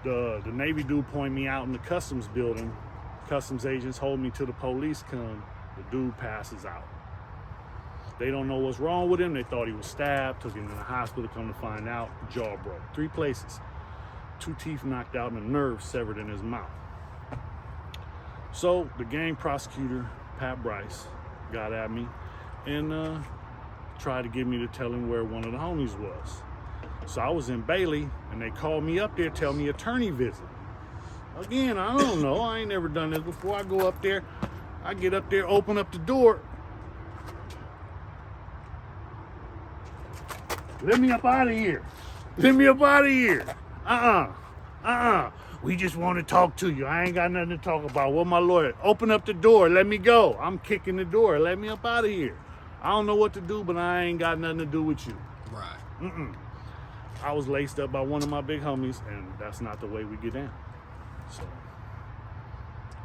the Navy dude point me out in the customs building. Customs agents hold me till the police come. The dude passes out. They don't know what's wrong with him. They thought he was stabbed, took him to the hospital, come to find out, jaw broke. 3 places. 2 teeth knocked out and a nerve severed in his mouth. So the gang prosecutor, Pat Bryce, got at me and tried to get me to tell him where one of the homies was. So I was in Bailey and they called me up there, tell me attorney visit. Again, I don't know. I ain't never done this before. I go up there, I get up there, open up the door. Let me up out of here. Let me up out of here. We just want to talk to you. I ain't got nothing to talk about. What my lawyer? Open up the door. Let me go. I'm kicking the door. Let me up out of here. I don't know what to do, but I ain't got nothing to do with you. Right. I was laced up by one of my big homies, and that's not the way we get down.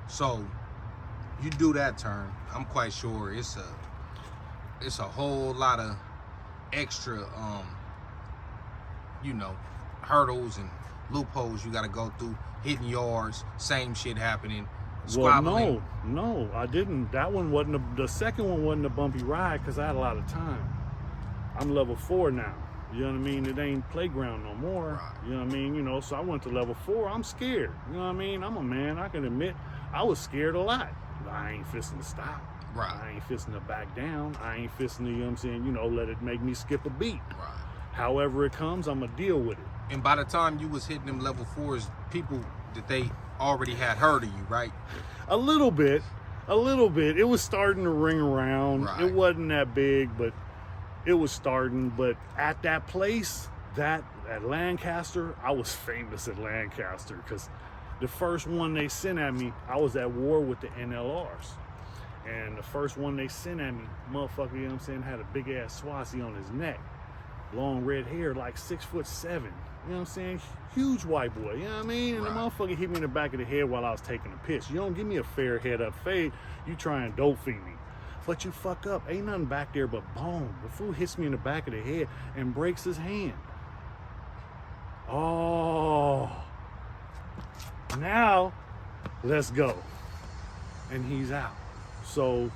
So you do that turn, I'm quite sure it's a whole lot of extra hurdles and loopholes you got to go through, hitting yards, same shit happening, squabbling. Well, no, I didn't. That one wasn't the second one wasn't a bumpy ride because I had a lot of time. I'm level 4 now. You know what I mean? It ain't playground no more. Right. You know what I mean? So I went to level 4. I'm scared. You know what I mean? I'm a man. I can admit I was scared a lot. I ain't fisting to stop. Right. I ain't fisting to back down. I ain't fisting to, you know what I'm saying, let it make me skip a beat. Right. However it comes, I'm going to deal with it. And by the time you was hitting them level 4s, people that they already had heard of you, right? A little bit. It was starting to ring around. Right. It wasn't that big, but it was starting. But at that place, at Lancaster, I was famous at Lancaster because the first one they sent at me, I was at war with the NLRs. And the first one they sent at me, motherfucker, you know what I'm saying, had a big ass swazi on his neck. Long red hair, like 6'7". You know what I'm saying? Huge white boy, you know what I mean? And Right. the motherfucker hit me in the back of the head while I was taking a piss. You don't give me a fair head up fade, you try and dope feed me. But you fuck up, ain't nothing back there but bone. The fool hits me in the back of the head and breaks his hand. Oh, now let's go. And he's out. So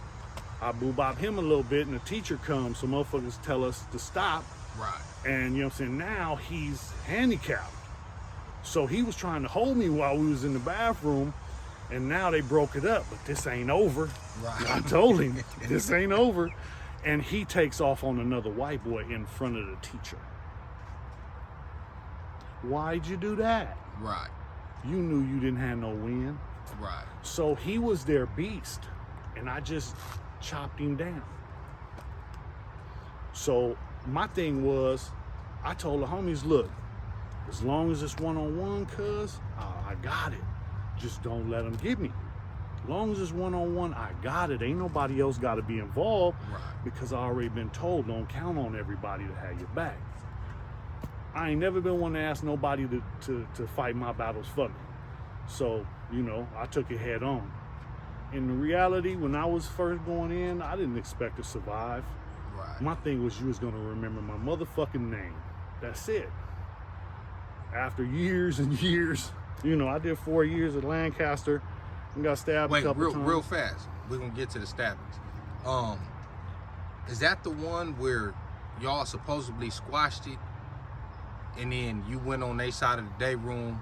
I boo-bop him a little bit and the teacher comes, so motherfuckers tell us to stop. Right. And you know what I'm saying, now he's handicapped. So he was trying to hold me while we was in the bathroom, and now they broke it up, but this ain't over. Right. I told him, this ain't over. And he takes off on another white boy in front of the teacher. Why'd you do that? Right. You knew you didn't have no win. Right. So he was their beast, and I just chopped him down. So my thing was, I told the homies, look, as long as it's one-on-one, cuz, I got it. Just don't let them get me. As long as it's one-on-one, I got it. Ain't nobody else got to be involved. Right. Because I already been told, don't count on everybody to have your back. I ain't never been one to ask nobody to fight my battles for me. So, I took it head on. In the reality, when I was first going in, I didn't expect to survive. Right. My thing was you was gonna remember my motherfucking name. That's it. After years and years, I did 4 years at Lancaster and got stabbed a couple times. Real fast. We're gonna get to the stabbings. Is that the one where y'all supposedly squashed it, and then you went on their side of the day room?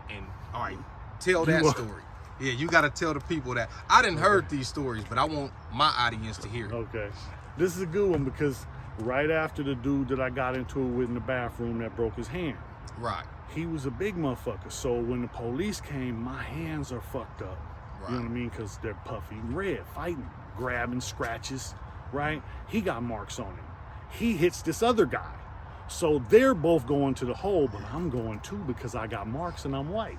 And all right, tell that story. Yeah, you gotta tell the people that. I didn't heard these stories, but I want my audience to hear it. Okay. This is a good one because right after the dude that I got into it with in the bathroom that broke his hand, Right. he was a big motherfucker. So when the police came, my hands are fucked up. Right. You know what I mean? Because they're puffy and red, fighting, grabbing, scratches, right? He got marks on him. He hits this other guy. So they're both going to the hole, but I'm going too because I got marks and I'm white.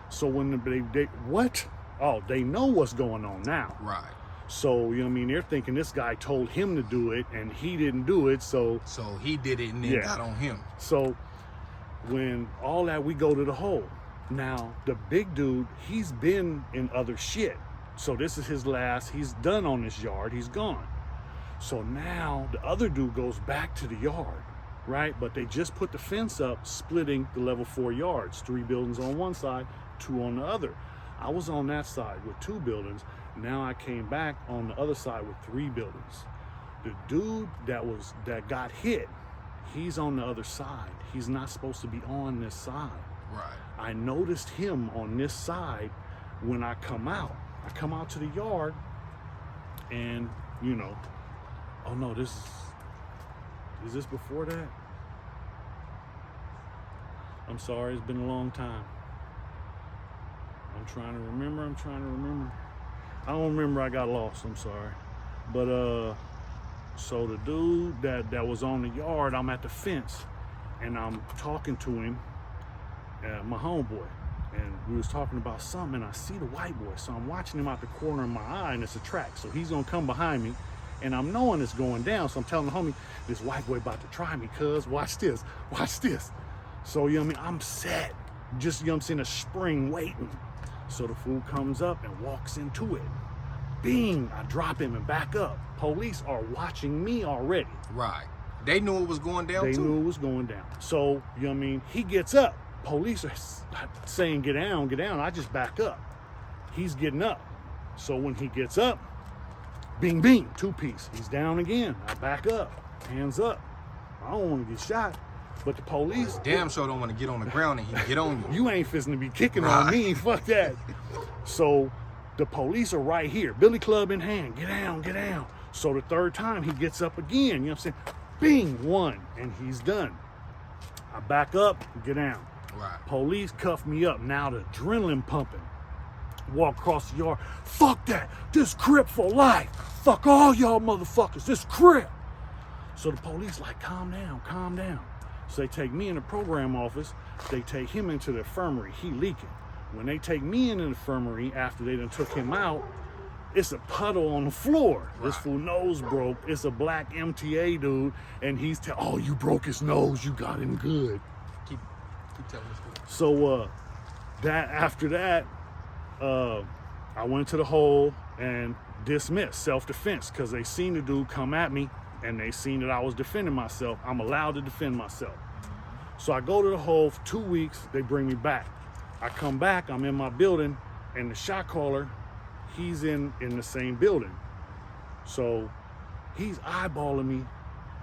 So when they what? Oh, they know what's going on now. Right. So, they're thinking this guy told him to do it and he didn't do it, so he did it and then got on him. So when all that, we go to the hole. Now, the big dude, he's been in other shit. So this is his last, he's done on this yard, he's gone. So now the other dude goes back to the yard, right? But they just put the fence up, splitting the level 4 yards, 3 buildings on one side, 2 on the other. I was on that side with 2 buildings. Now I came back on the other side with 3 buildings. The dude that got hit, he's on the other side. He's not supposed to be on this side. Right. I noticed him on this side when I come out. I come out to the yard and, oh no, is this before that? I'm sorry, it's been a long time. I'm trying to remember. I don't remember, I got lost, I'm sorry. But so the dude that was on the yard, I'm at the fence and I'm talking to him, my homeboy, and we was talking about something and I see the white boy. So I'm watching him out the corner of my eye and it's a track. So he's gonna come behind me And I'm knowing it's going down. So I'm telling the homie, this white boy about to try me, cuz, watch this, watch this. So, you know what I mean? I'm set. Just, you know what I'm saying, a spring waiting. So the fool comes up and walks into it. Bing, I drop him and back up. Police are watching me already. Right. They knew it was going down too. They knew it was going down. So, you know what I mean? He gets up. Police are saying, get down, get down. I just back up. He's getting up. So when he gets up, bing, bing, 2-piece. He's down again. I back up, hands up. I don't want to get shot. But the police... Damn sure don't want to get on the ground and he get on you. You ain't fixing to be kicking on me. Fuck that. So the police are right here. Billy Club in hand. Get down, get down. So the third time he gets up again. You know what I'm saying? Bing, 1. And he's done. I back up, get down. Right. Police cuff me up. Now the adrenaline pumping. Walk across the yard. Fuck that. This Crip for life. Fuck all y'all motherfuckers. This Crip. So the police like, calm down, calm down. So they take me in the program office. They take him into the infirmary. He leaking. When they take me in the infirmary after they done took him out, it's a puddle on the floor. Right. This fool nose broke. It's a black MTA dude, and he's oh, you broke his nose. You got him good. Keep telling us. So after that, I went to the hole and dismissed self-defense because they seen the dude come at me and they seen that I was defending myself. I'm allowed to defend myself. So I go to the hole for 2 weeks. They bring me back. I come back. I'm in my building, and the shot caller, he's in the same building. So he's eyeballing me,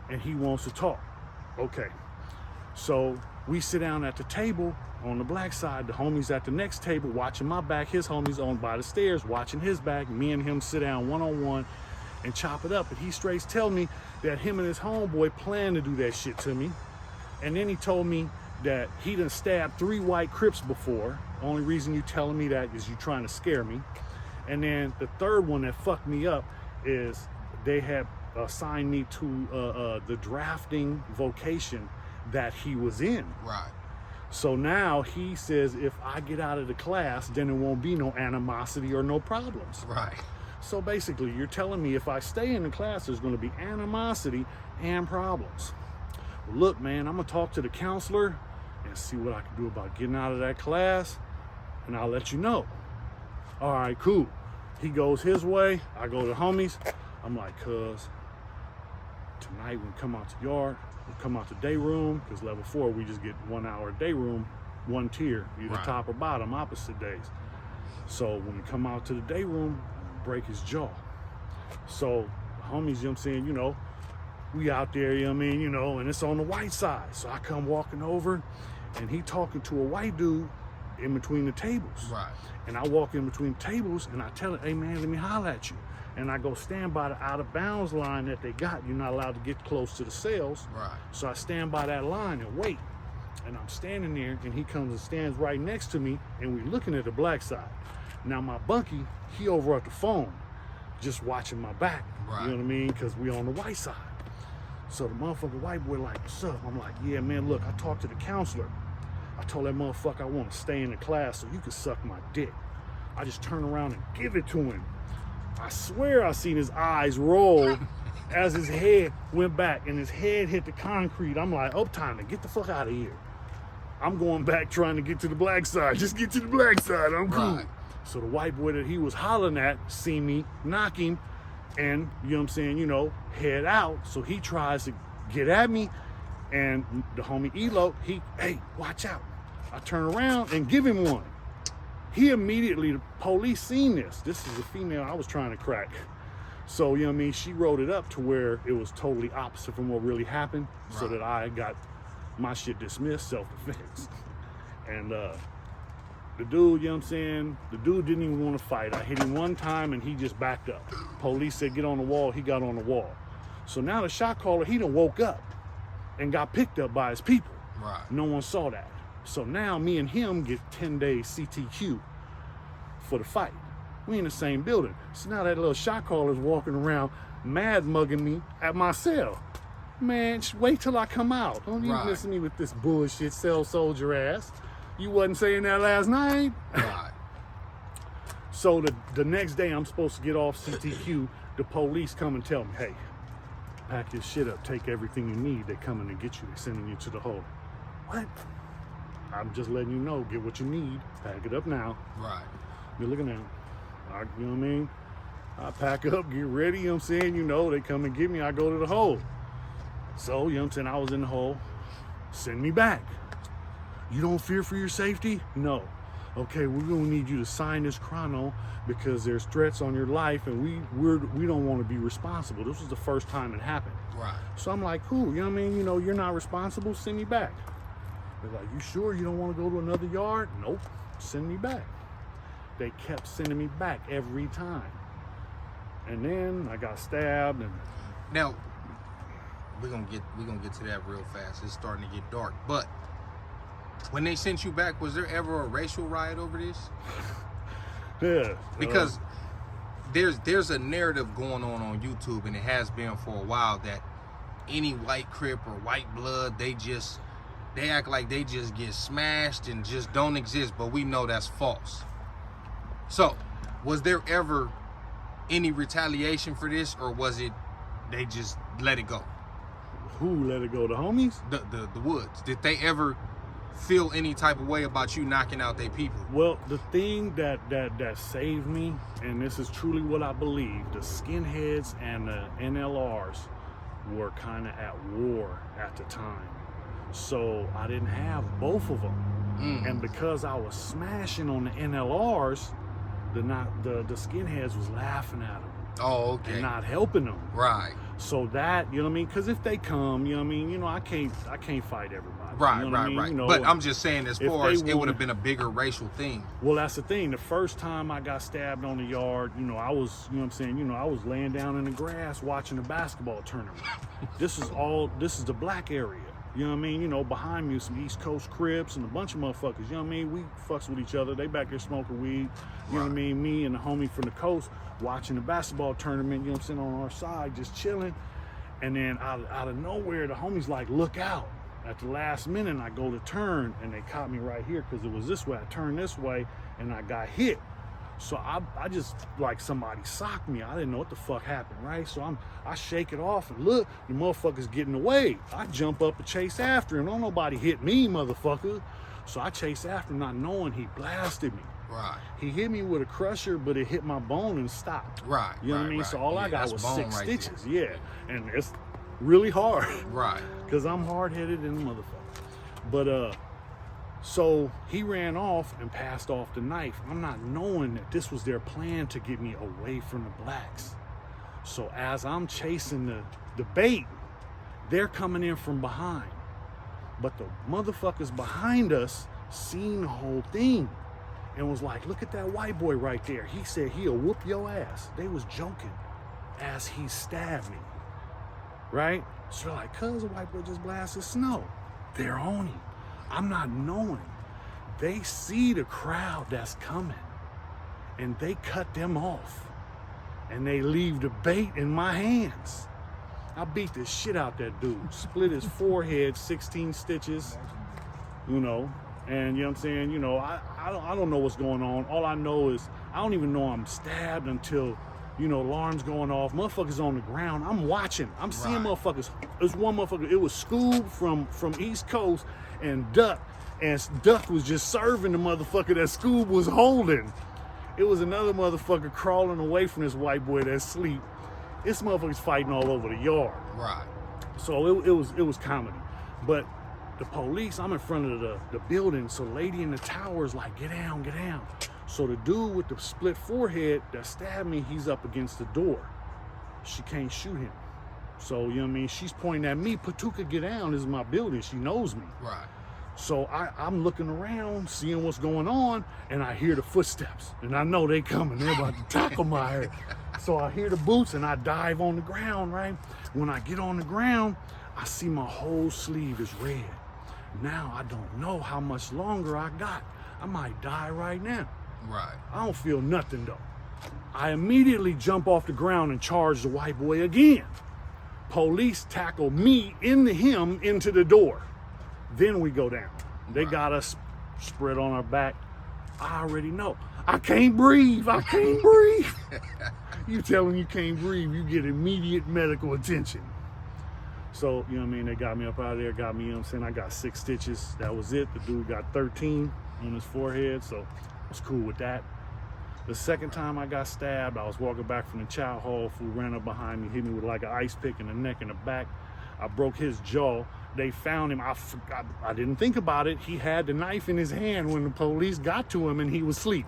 and he wants to talk. Okay. So we sit down at the table on the black side. The homies at the next table watching my back. His homies on by the stairs watching his back. Me and him sit down one-on-one and chop it up. But he straight tell me that him and his homeboy plan to do that shit to me. And then he told me that he done stabbed 3 white Crips before. The only reason you telling me that is you trying to scare me. And then the third one that fucked me up is they had assigned me to the drafting vocation that he was in. Right. So now he says if I get out of the class, then there won't be no animosity or no problems. Right. So basically, you're telling me if I stay in the class, there's going to be animosity and problems. Well, look, man, I'm going to talk to the counselor and see what I can do about getting out of that class, and I'll let you know. All right, cool. He goes his way. I go to the homies. I'm like, cuz, tonight when we come out to the yard, we come out to day room, because level 4, we just get 1 hour day room, 1 tier, either right. top or bottom, opposite days. So when we come out to the day room, break his jaw. So homies, you know what I'm saying, you know, we out there, you know what I mean, you know, and it's on the white side. So I come walking over, and he talking to a white dude in between the tables. Right. And I walk in between tables, and I tell him, hey man, let me holler at you. And I go stand by the out of bounds line that they got. You're not allowed to get close to the cells. Right. So I stand by that line and wait. And I'm standing there, and he comes and stands right next to me, and we're looking at the black side. Now my bunkie, he over at the phone, just watching my back. Right. You know what I mean? Because we on the white side. So the motherfucking white boy like, what's up? I'm like, yeah, man, look, I talked to the counselor. I told that motherfucker I want to stay in the class so you can suck my dick. I just turn around and give it to him. I swear I seen his eyes roll as his head went back and his head hit the concrete. I'm like, oh, time to get the fuck out of here. I'm going back trying to get to the black side. Just get to the black side. I'm cool. Right. So the white boy that he was hollering at see me knock him and, you know what I'm saying, you know, head out. So he tries to get at me, and the homie Elo, hey, watch out. I turn around and give him one. He immediately, the police seen this. This is a female I was trying to crack. So, you know what I mean, she wrote it up to where it was totally opposite from what really happened, right. So that I got my shit dismissed, self-defense. And the dude, you know what I'm saying, the dude didn't even want to fight. I hit him one time and he just backed up. Police said, get on the wall. He got on the wall. So now the shot caller, he done woke up and got picked up by his people. Right. No one saw that. So now me and him get 10 days CTQ for the fight. We in the same building. So now that little shot caller's walking around mad mugging me at my cell. Man, wait till I come out. Don't even listen to me with this bullshit cell soldier ass. You wasn't saying that last night? Right. So the next day I'm supposed to get off CTQ. The police come and tell me, hey, pack your shit up, take everything you need. They're coming to get you. They're sending you to the hole. What? I'm just letting you know, get what you need, pack it up now. Right. You're looking at, you know what I mean? I pack up, get ready, you know what I'm saying? You know, they come and get me, I go to the hole. So, you know what I'm saying? I was in the hole, send me back. You don't fear for your safety? No. Okay, we're gonna need you to sign this chrono because there's threats on your life and we don't want to be responsible. This was the first time it happened. Right. So I'm like, cool, you know what I mean? You know, you're not responsible, send me back. They're like, you sure you don't want to go to another yard? Nope, send me back. They kept sending me back every time. And then I got stabbed and now we're gonna get to that real fast. It's starting to get dark. But when they sent you back, was there ever a racial riot over this? yeah. Because there's a narrative going on YouTube, and it has been for a while, that any white Crip or white blood, they act like they just get smashed and just don't exist, but we know that's false. So, was there ever any retaliation for this, or was it they just let it go? Who let it go? The homies? The Woods. Did they ever feel any type of way about you knocking out their people? Well, the thing that saved me, and this is truly what I believe, the skinheads and the NLRs were kind of at war at the time. So I didn't have both of them. And because I was smashing on the NLRs, the skinheads was laughing at them. Oh, okay. And not helping them. Right. So that, you know what I mean? Because if they come, you know what I mean? You know, I can't fight everybody. Right, you know right, I mean? right. You know, but I'm just saying, as far as it would have wanna- been a bigger racial thing. Well, that's the thing. The first time I got stabbed on the yard, you know, I was, you know what I'm saying? You know, I was laying down in the grass watching a basketball tournament. This is the black area. You know what I mean? You know, behind me some East Coast Crips and a bunch of motherfuckers. You know what I mean? We fucks with each other. They back there smoking weed. You know what I mean? Me and the homie from the coast watching the basketball tournament, you know what I'm saying, on our side, just chilling. And then out of nowhere, the homies like, look out. At the last minute, I go to turn, and they caught me right here because it was this way. I turned this way, and I got hit. So I just, like, somebody socked me. I didn't know what the fuck happened, right? So I shake it off, and look, the motherfucker's getting away. I jump up and chase after him. Don't nobody hit me, motherfucker. So I chase after him, not knowing he blasted me. Right. He hit me with a crusher, but it hit my bone and stopped. Right. You know what I mean? Right. So all I got was bone 6 right stitches. there. Yeah. And it's really hard. Right. Because I'm hard-headed and a motherfucker. But, so he ran off and passed off the knife. I'm not knowing that this was their plan to get me away from the blacks. So as I'm chasing the bait, they're coming in from behind. But the motherfuckers behind us seen the whole thing and was like, look at that white boy right there. He said he'll whoop your ass. They was joking as he stabbed me, right? So they're like, cuz the white boy just blasted snow. They're on him. I'm not knowing. They see the crowd that's coming and they cut them off and they leave the bait in my hands. I beat the shit out that dude, split his forehead, 16 stitches, you know, and you know what I'm saying? You know, I don't know what's going on. All I know is I don't even know I'm stabbed until, you know, alarms going off. Motherfuckers on the ground. I'm watching. I'm seeing motherfuckers. There's one motherfucker. It was Scoob from East Coast and Duck. And Duck was just serving the motherfucker that Scoob was holding. It was another motherfucker crawling away from this white boy that's asleep. This motherfucker's fighting all over the yard. Right. So it was comedy. But the police, I'm in front of the building, so lady in the tower is like, get down, get down. So the dude with the split forehead that stabbed me, he's up against the door. She can't shoot him. So, you know what I mean? She's pointing at me, Patuka, get down, this is my building, she knows me. Right. So I'm looking around, seeing what's going on, and I hear the footsteps. And I know they coming, they're about to tackle my hair. So I hear the boots and I dive on the ground, right? When I get on the ground, I see my whole sleeve is red. Now I don't know how much longer I got. I might die right now. Right. I don't feel nothing though. I immediately jump off the ground and charge the white boy again. Police tackle me into him into the door. Then we go down. They got us spread on our back. I already know. I can't breathe. I can't breathe. You tell him you can't breathe, you get immediate medical attention. So, you know what I mean? They got me up out of there, got me, you know what I'm saying? I got 6 stitches. That was it. The dude got 13 on his forehead, so I was cool with that. The second time I got stabbed, I was walking back from the chow hall. Fool ran up behind me, hit me with like an ice pick in the neck and the back. I broke his jaw. They found him. I didn't think about it. He had the knife in his hand when the police got to him and he was asleep.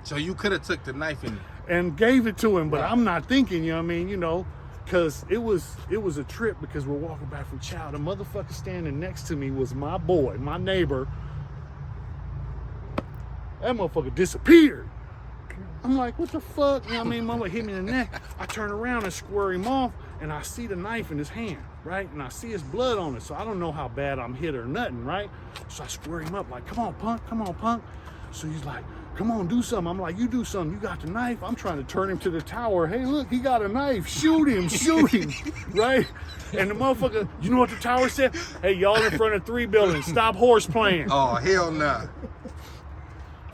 So you could have took the knife and gave it to him, but right. I'm not thinking, you know what I mean, you know, because it was a trip because we're walking back from chow. The motherfucker standing next to me was my boy, my neighbor. That motherfucker disappeared. I'm like, what the fuck? You know what I mean? Motherfucker hit me in the neck. I turn around and square him off, and I see the knife in his hand, right? And I see his blood on it, so I don't know how bad I'm hit or nothing, right? So I square him up like, come on, punk, come on, punk. So he's like, come on, do something. I'm like, you do something. You got the knife. I'm trying to turn him to the tower. Hey, look, he got a knife. Shoot him, shoot him, right? And the motherfucker, you know what the tower said? Hey, y'all in front of 3 buildings. Stop horse playing. Oh, hell nah.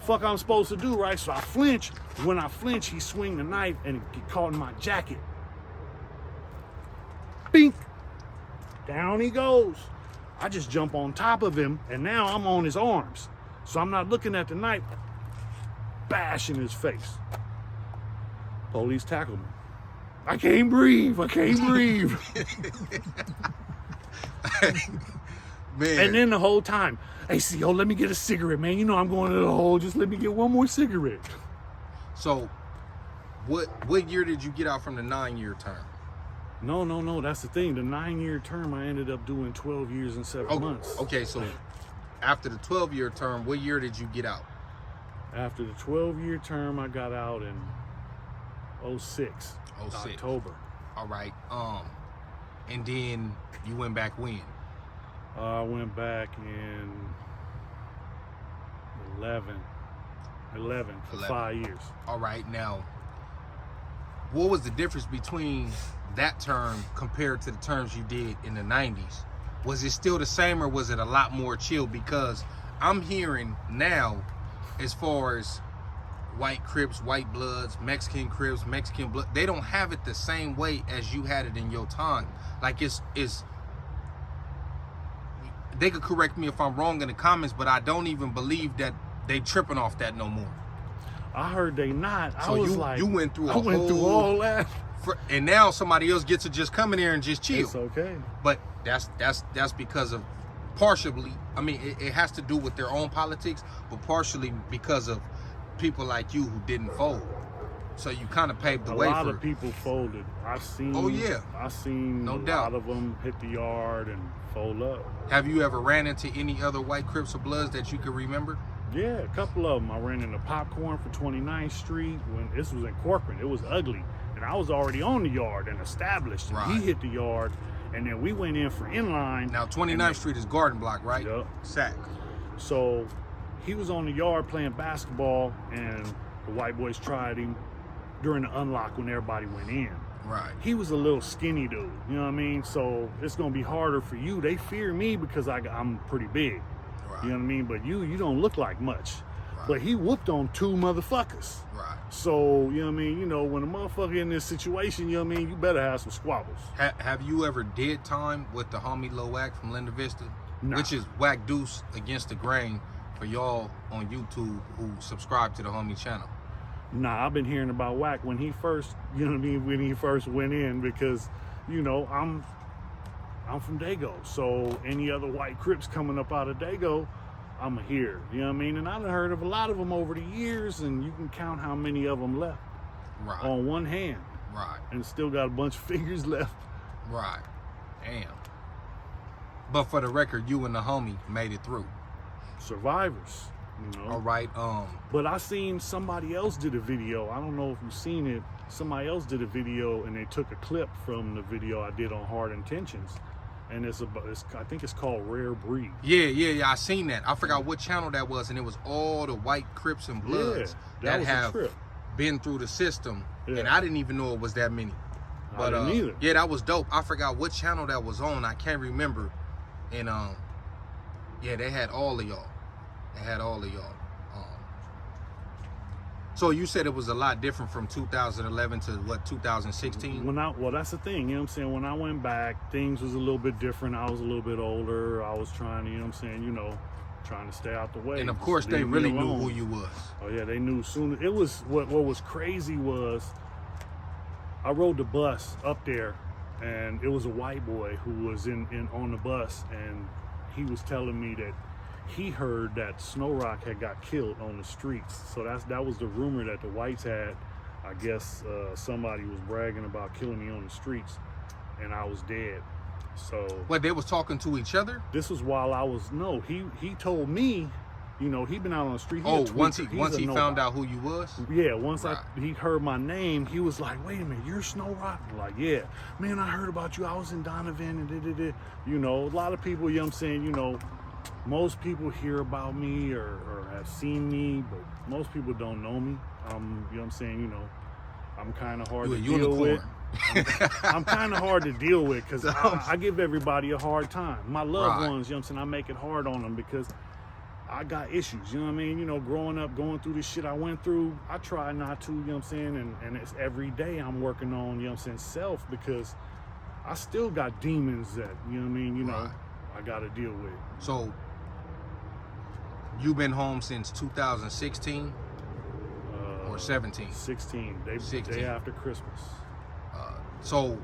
Fuck I'm supposed to do, right? So I flinch. When I flinch, he swing the knife and it get caught in my jacket. Bink. Down he goes. I just jump on top of him, and now I'm on his arms. So I'm not looking at the knife. Bash in his face. Police tackle me. I can't breathe. I can't breathe. Man. And then the whole time, hey, CO, let me get a cigarette, man. You know I'm going to the hole. Just let me get one more cigarette. So, what year did you get out from the 9-year term? No. That's the thing. The 9-year term, I ended up doing 12 years and 7 months. Okay, so after the 12-year term, what year did you get out? After the 12-year term, I got out in 06. October. All right. And then you went back when? I went back in 11 for 5 years. All right. Now, what was the difference between that term compared to the terms you did in the 90s? Was it still the same, or was it a lot more chill? Because I'm hearing now, as far as white Crips, white Bloods, Mexican Crips, Mexican Blood, they don't have it the same way as you had it in your time. Like it's they could correct me if I'm wrong in the comments, but I don't even believe that they tripping off that no more. I heard they not. So I was like, you went through I went through all that. And now somebody else gets to just come in there and just chill. It's okay. But that's because of partially, I mean, it has to do with their own politics, but partially because of people like you who didn't fold. So you kind of paved the way for it. A lot of people folded. I've seen. Oh yeah. I've seen no a doubt. lot of them hit the yard and fold up. Have you ever ran into any other white Crips or Bloods that you can remember? Yeah, a couple of them. I ran into Popcorn for 29th Street when this was in Corcoran. It was ugly, and I was already on the yard and established. And Right. he hit the yard, and then we went in for inline. Now 29th Street is Garden Block, right? Yep. Sack. So he was on the yard playing basketball, and the white boys tried him during the unlock when everybody went in. Right. He was a little skinny dude, you know what I mean? So it's gonna be harder for you. They fear me because I'm pretty big, Right. you know what I mean? But you don't look like much. Right. But he whooped on 2 motherfuckers. Right. So, you know what I mean? You know, when a motherfucker in this situation, you know what I mean? You better have some squabbles. Have you ever did time with the homie Lil Wack from Linda Vista? Nah. Which is Wack Deuce Against the Grain for y'all on YouTube who subscribe to the homie channel. Nah, I've been hearing about Wack when he first, you know what I mean, when he first went in, because, you know, I'm from Dago. So any other white Crips coming up out of Dago, I'm here, you know what I mean? And I've heard of a lot of them over the years, and you can count how many of them left Right. on one hand. Right. And still got a bunch of fingers left. Right. Damn. But for the record, you and the homie made it through. Survivors, you know? All right. But I seen somebody else did a video. I don't know if you've seen it. Somebody else did a video, and they took a clip from the video I did on Hard Intentions. And I think it's called Rare Breed. Yeah. I seen that. I forgot what channel that was, and it was all the white Crips and Bloods that was have a trip. been through the system, Yeah. and I didn't even know it was that many. I didn't either. Yeah, that was dope. I forgot what channel that was on. I can't remember. And yeah, they had all of y'all. So you said it was a lot different from 2011 to what, 2016? Well, that's the thing, you know what I'm saying? When I went back, things was a little bit different. I was a little bit older. I was trying to, you know what I'm saying, you know, trying to stay out the way. And of course they really knew who you was. Oh yeah, they knew soon. It was, what was crazy was, I rode the bus up there, and it was a white boy who was in on the bus, and he was telling me that he heard that Snow Rocc had got killed on the streets. So that was the rumor that the whites had. I guess somebody was bragging about killing me on the streets, and I was dead. So what, they was talking to each other? This was while I was, no, he told me, you know, he'd been out on the street. Once he found out who you was? Yeah, once right. He heard my name, he was like, wait a minute, you're Snow Rocc? I'm like, yeah. Man, I heard about you. I was in Donovan and You know, a lot of people, you know what I'm saying, you know, most people hear about me or have seen me, but most people don't know me. You know what I'm saying, you know, I'm kind of hard to deal with. I'm kind of hard to deal with because I give everybody a hard time. My loved ones, you know what I'm saying, I make it hard on them because I got issues, you know what I mean? You know, growing up, going through this shit I went through, I try not to, you know what I'm saying? And it's every day I'm working on, you know what I'm saying, self, because I still got demons that, you know what I mean, you know, I got to deal with. So, you've been home since 2016 or 17? 16, day after Christmas. So,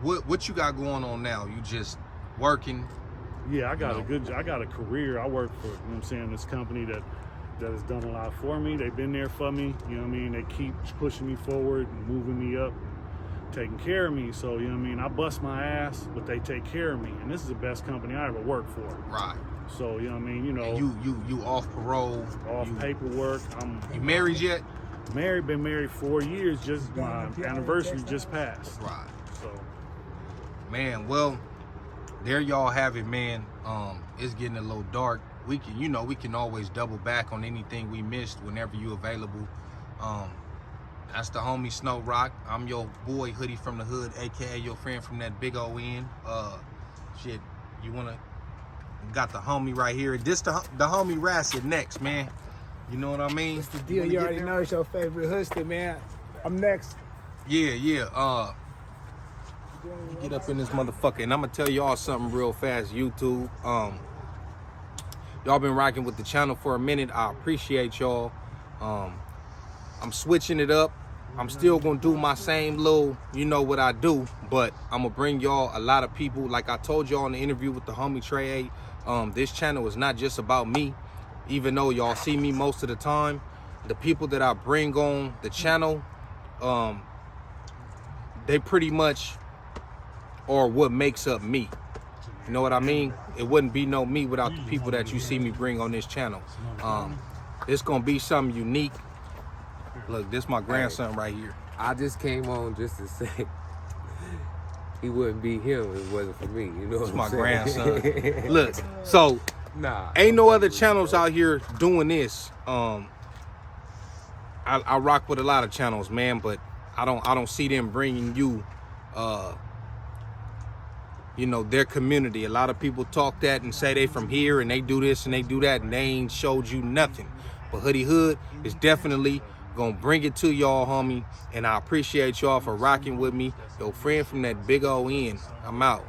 what you got going on now? You just working? Yeah, I got I got a career. I work for, you know what I'm saying, this company that has done a lot for me. They've been there for me, you know what I mean? They keep pushing me forward and moving me up, and taking care of me. So, you know what I mean? I bust my ass, but they take care of me. And this is the best company I ever worked for. Right. So, you know what I mean? You know. And you off parole. Off paperwork. You married yet? Married, been married 4 years. Just my anniversary just passed. Right. So. Man, well, there y'all have it, man. It's getting a little dark. We can always double back on anything we missed whenever you available. That's the homie Snow Rocc. I'm your boy Hoodie from the Hood, aka your friend from that big old end. Shit, got the homie right here. This the homie Racid next, man. You know what I mean? It's the deal. You already know it's your favorite hoodster, man. I'm next. Yeah. Get up in this motherfucker, and I'm gonna tell y'all something real fast, YouTube. Y'all been rocking with the channel for a minute. I appreciate y'all. I'm switching it up. I'm still gonna do my same little, you know what I do, but I'm gonna bring y'all a lot of people. Like I told y'all in the interview with the homie Trey, this channel is not just about me. Even though y'all see me most of the time, the people that I bring on the channel, they pretty much are what makes up me. You know what I mean? It wouldn't be no me without the people that you see me bring on this channel. It's gonna be something unique. Look, this is my grandson right here. I just came on just to say he wouldn't be him if it wasn't for me. You know what I'm saying? It's my grandson. Look, so ain't no other channels out here doing this. I rock with a lot of channels, man, but I don't see them bringing you you know, their community. A lot of people talk that and say they from here and they do this and they do that and they ain't showed you nothing. But Hoodie Hood is definitely gonna bring it to y'all, homie, and I appreciate y'all for rocking with me. Your friend from that big old end. I'm out.